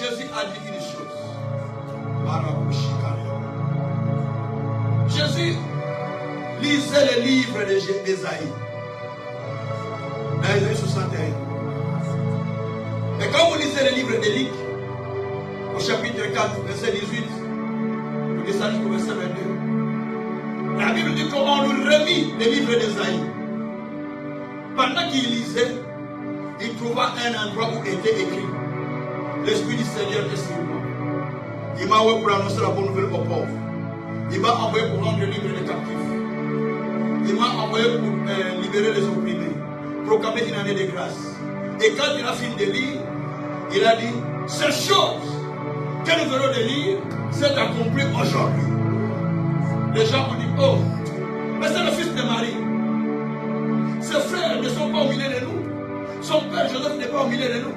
Jésus a dit une chose. Jésus lisait les livres d'Ésaïe. Dans Ésaïe 61. Et quand vous lisez les livres d'Élic, au chapitre 4, verset 18, vous descendez au verset 22, la Bible dit comment on lui remit les livres d'Ésaïe. Pendant qu'il lisait, il trouva un endroit où était écrit: l'Esprit du Seigneur est sur moi. Il m'a envoyé pour annoncer la bonne nouvelle aux pauvres. Il m'a envoyé pour rendre libre les captifs. Il m'a envoyé pour libérer les opprimés, proclamer une année de grâce. Et quand il a fini de lire, il a dit: ces choses que nous venons de lire, c'est accompli aujourd'hui. Les gens ont dit: oh, mais c'est le fils de Marie. Ses frères ne sont pas au milieu de nous. Son père Joseph n'est pas au milieu de nous.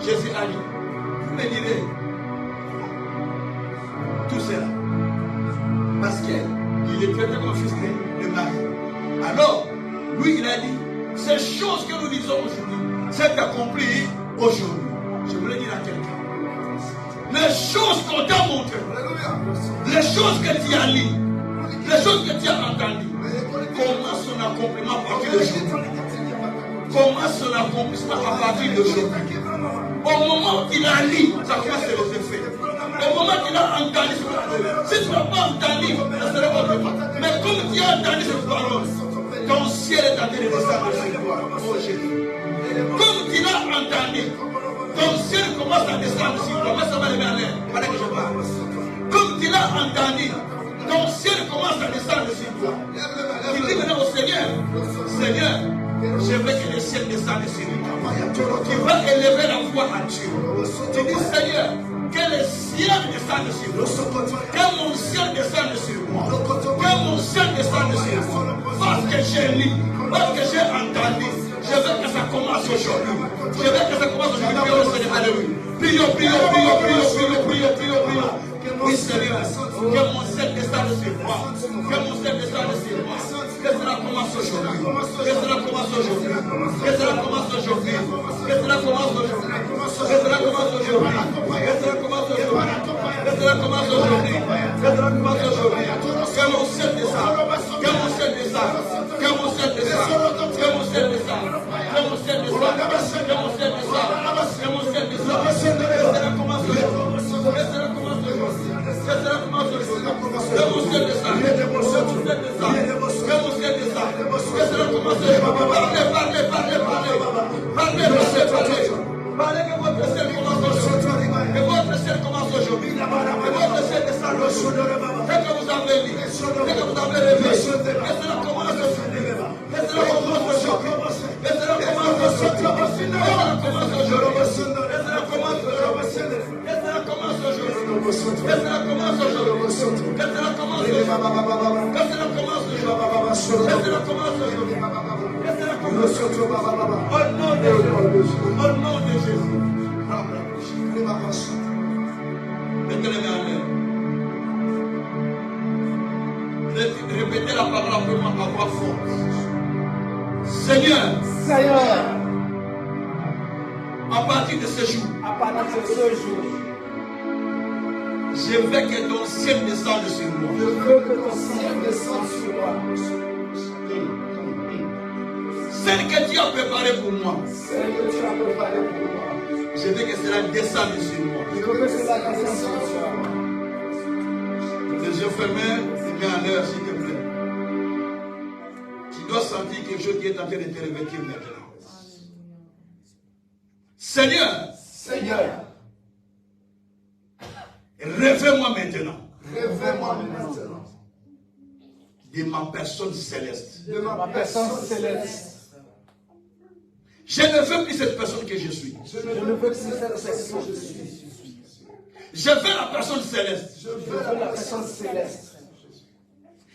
Jésus a dit: vous me direz tout cela parce qu'il est traité comme fils de Marie. Alors, lui, il a dit: ces choses que nous disons aujourd'hui, c'est accompli aujourd'hui. Je voulais dire à quelqu'un, les choses qu'on t'a montrées, les choses que tu as lues, les choses que tu as entendues, commence son accomplissement à partir d'aujourd'hui. Commence son accomplissement à partir d'aujourd'hui. Au moment où il a lu, ça commence à les effets. Au moment qu'il a entendu ce parole, si tu n'as pas entendu, ça serait pas le cas. Mais comme tu as entendu cette parole, ton ciel est en train de descendre sur toi. Oh Jésus. Comme tu l'as entendu, ton ciel commence à descendre sur toi. Mais ça va lever en l'air, pendant que je parle. Comme tu l'as entendu, ton ciel commence à descendre sur toi. Tu dis maintenant au Seigneur: Seigneur, je veux que le ciel descende sur moi. Tu vas élever la voix à Dieu. Tu dis: Seigneur, que le ciel descende sur moi. Que mon ciel descende sur moi. Que mon ciel descende sur moi. Parce que j'ai lu, parce que j'ai entendu. Je veux que ça commence aujourd'hui. Je veux que ça commence aujourd'hui. Prions le Seigneur. Alléluia. Prions, prions, prions, prions, prions, prions, prions, prions. Oui, Seigneur, que mon ciel descende sur moi. Que mon ciel descende sur moi. Que cela commence aujourd'hui. Que cela commence aujourd'hui. Que cela commence aujourd'hui. Que cela commence aujourd'hui. Que cela commence aujourd'hui. Que cela commence aujourd'hui. Que cela commence aujourd'hui. Que cela commence aujourd'hui. Que mon ciel descende. Que mon ciel descende. Que mon ciel descende. Que mon ciel descende. Que mon ciel descende. Que mon ciel descende. Que mon ciel descende. Que cela commence aujourd'hui. Que cela commence aujourd'hui. Que cela commence aujourd'hui. Que mon ciel descende. Que mon ciel descende. Que mon ciel descende. Que cela commence aujourd'hui. Parlez, parlez, parlez, parlez. Parlez, parlez, parlez. Parlez que votre ciel commence aujourd'hui. Que votre ciel commence aujourd'hui. Que votre ciel descende aujourd'hui. Que vous avez lu. Que vous avez rêvé. Que cela commence aujourd'hui. Que cela commence aujourd'hui. Que cela commence aujourd'hui. Que cela commence aujourd'hui. Que cela commence aujourd'hui. Que cela commence aujourd'hui. Que cela commence aujourd'hui. Que cela commence aujourd'hui. Que cela commence aujourd'hui. Que cela commence aujourd'hui. Que cela commence aujourd'hui. Au nom de Jésus. Au nom de Jésus. Mettez les mains en l'air. Répétez la parole à voix forte. Seigneur, Seigneur, à partir de ce jour, je veux que ton ciel descende sur moi. je veux que ton ciel descende sur moi. Celle que tu as préparée pour moi, Celle que tu as préparée pour moi. je veux que cela descende sur moi. Je veux que cela descende sur moi. Les yeux fermés, les mains en l'air, s'il te plaît. Tu dois sentir quelque chose qui est en train de te revêtir maintenant. Seigneur, Seigneur, révèle-moi maintenant révèle-moi maintenant de ma personne céleste. de ma personne céleste. Je ne veux plus cette personne que je suis. Je ne veux que cette personne que je suis. Je veux la personne céleste. Je veux la personne céleste.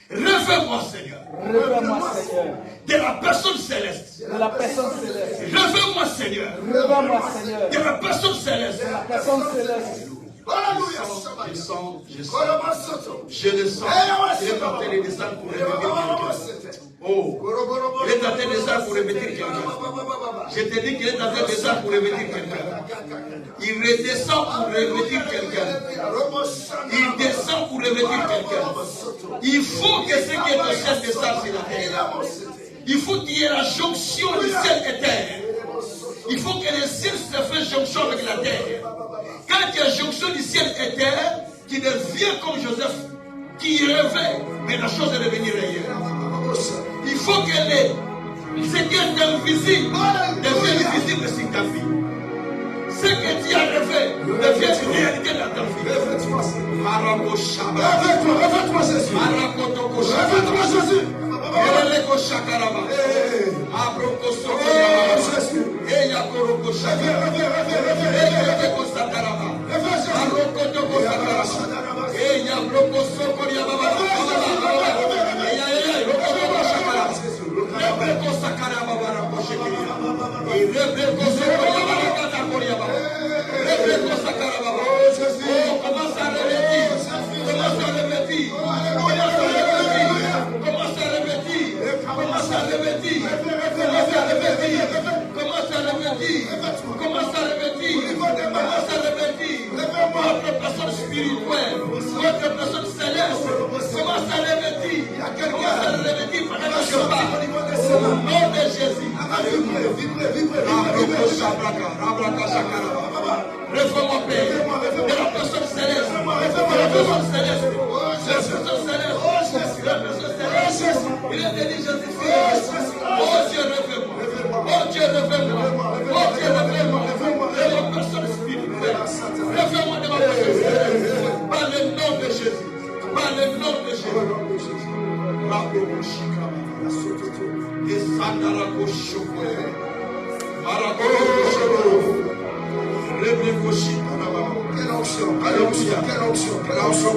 Révèle-moi, Seigneur, Révèle-moi, Seigneur, de la personne céleste. de la personne céleste. Révèle-moi, Seigneur, Révèle-moi, Seigneur, de la personne céleste. de la personne céleste. Je sens, je le sens. Il est en train de descendre pour révéler quelqu'un. Oh, il est dans tes désirs pour revêtir quelqu'un. Je te dis qu'il est dans tes désirs pour revêtir quelqu'un. Il redescend pour revêtir quelqu'un. Il descend pour revêtir quelqu'un. Il faut que ce qui est au ciel descende sur la terre. Il faut qu'il y ait la jonction du ciel et terre. Il faut que le ciel se fasse jonction avec la terre. Quand il y a jonction du ciel et terre, qui devient comme Joseph, qui rêvait, mais la chose est devenue réelle. Il faut que ce qui est invisible devienne visible sur ta vie. Ce que tu as rêvé devient une réalité dans ta vie. Réveille-toi, Jésus. Réveille-toi, Jésus. Commence à revêtir votre personne spirituelle, votre personne céleste. Commence à revêtir pendant que je parle. Au nom de Jésus. Réforme mon Père de la personne céleste. De la personne céleste. Il est dit Jésus. Oh Dieu, réveille-moi. Oh Dieu, réveille-moi. Oh Dieu, réveille-moi. De ma personne spirituelle. Réveille-moi de ma personne spirituelle. Par le nom de Jésus. Par le nom de Jésus. Quelle onction, quelle onction, quelle onction, quelle onction.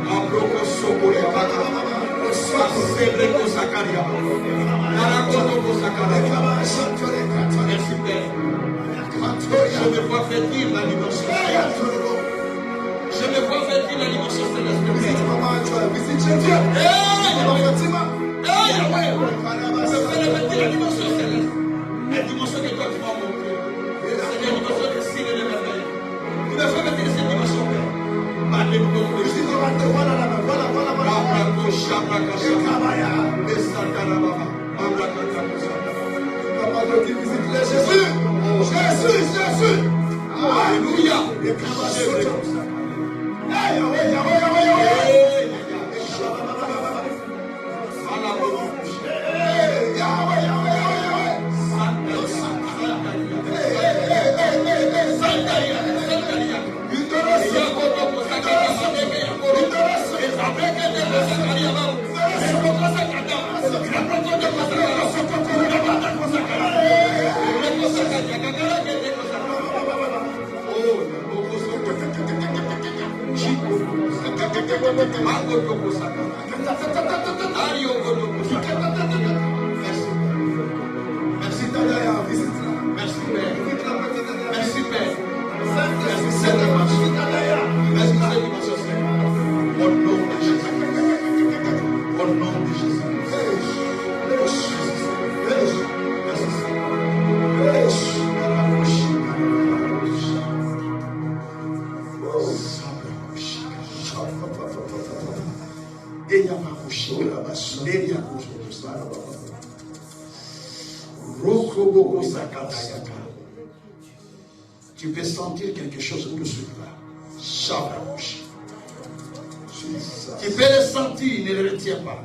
Abroko Sokore Baka, Sebreko Zakaria, Narakoto Zakaria. Merci Père. Je me vois faire dire la dimension céleste. Je me vois faire dire la dimension céleste. Yahweh, je fais lever la dimension céleste. La dimension que toi tu m'as montrée. C'est la dimension des signes et des merveilles. Tu me fais mettre cette dimension, Père. Jésus! Jésus! Alléluia! Merci Père. Au nom de Jésus. Au nom de Jésus. Tu peux sentir quelque chose tout de suite là. Tu peux le sentir, ne le retiens pas.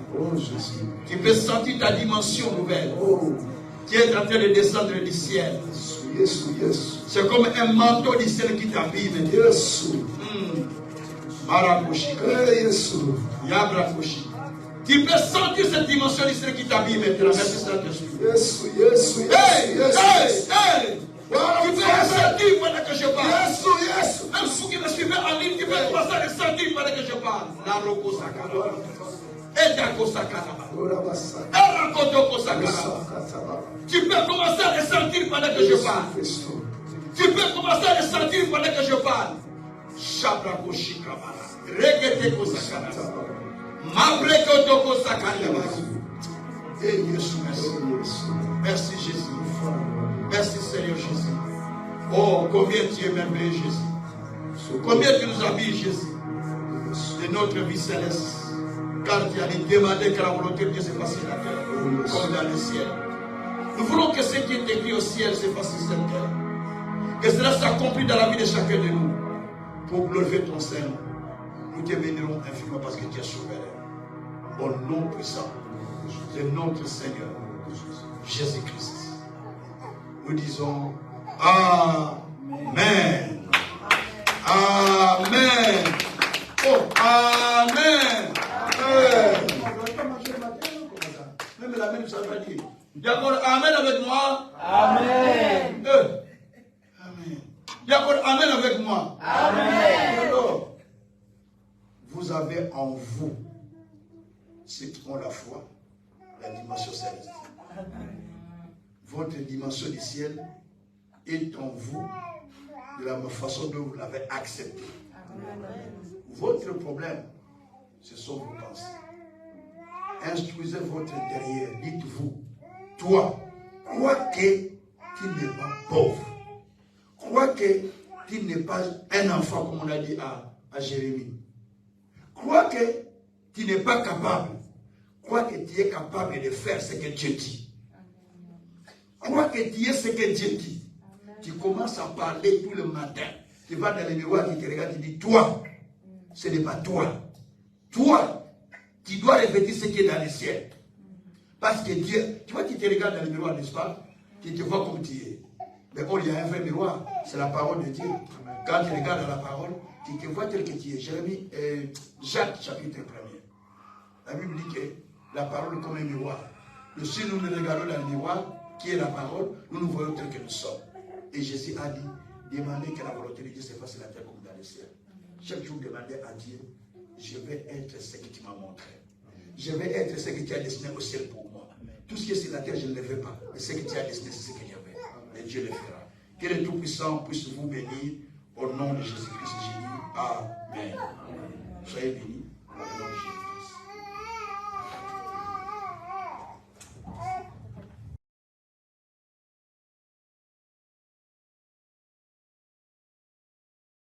Tu peux sentir ta dimension nouvelle qui est en train de descendre du ciel. C'est comme un manteau du ciel qui t'habille. Tu peux sentir cette dimension du ciel qui t'habille maintenant. Merci Saint-Esprit. Tu peux ressentir pendant que je parle. Même ceux qui me suivent en ligne, tu peux commencer à ressentir pendant que je parle. La roko sakara. Edako sakara. Erakotoko sakara. Tu peux commencer à ressentir pendant que je parle. Tu peux commencer à ressentir pendant que je parle. Shabrako shikabara. Regeteko sakara. Mabrekotoko sakara. Et Jésus, merci. Merci Jésus. Merci Seigneur Jésus. Oh, combien tu es merveilleux Jésus. Combien tu nous habilles Jésus de notre vie céleste. Car tu as demandé que la volonté de Dieu se fasse sur la terre comme dans le ciel. Nous voulons que ce qui est écrit au ciel se fasse sur cette terre. Que cela s'accomplit dans la vie de chacun de nous. Pour glorifier ton Seigneur. Nous te bénirons infiniment parce que tu es souverain. Au nom puissant de notre Seigneur Jésus-Christ. Nous disons Amen. Amen. Oh, Amen. Même la même, ça va dire. D'accord, Amen avec moi. Amen. Amen. D'accord, Amen avec moi. Amen. Alors, vous avez en vous, ceux qui ont la foi, la dimension céleste. Votre dimension du ciel est en vous de la façon dont vous l'avez accepté. Votre problème, ce sont vos pensées. Instruisez votre intérieur. Dites-vous, toi, crois que tu n'es pas pauvre. Crois que tu n'es pas un enfant, comme on a dit à Jérémie. Crois que tu n'es pas capable. Crois que tu es capable de faire ce que Dieu dit. Crois que tu es ce que Dieu dit. Tu commences à parler tout le matin. Tu vas dans le miroir qui te regarde, tu dis, toi, ce n'est pas toi. Toi, tu dois répéter ce qui est dans le ciel. Parce que Dieu, tu vois, tu te regardes dans le miroir, n'est-ce pas? Tu te vois comme tu es. Mais bon, il y a un vrai miroir, c'est la parole de Dieu. Quand tu regardes dans la parole, tu te vois tel que tu es. Jérémie, Jacques, chapitre 1er. La Bible dit que la parole est comme un miroir. Mais si nous nous regardons dans le miroir, qui est la parole, nous nous voyons tel que nous sommes. Et Jésus a dit, demandez que la volonté de Dieu se fasse sur la terre comme dans le ciel. Chaque jour, demandez à Dieu je vais être ce que tu m'as montré. Je vais être ce que tu as destiné au ciel pour moi. Tout ce qui est sur la terre, je ne le veux pas. Mais ce que tu as destiné, c'est ce que je veux. Et Dieu le fera. Que le Tout-Puissant puisse vous bénir au nom de Jésus-Christ. Amen. Soyez bénis au nom de Jésus.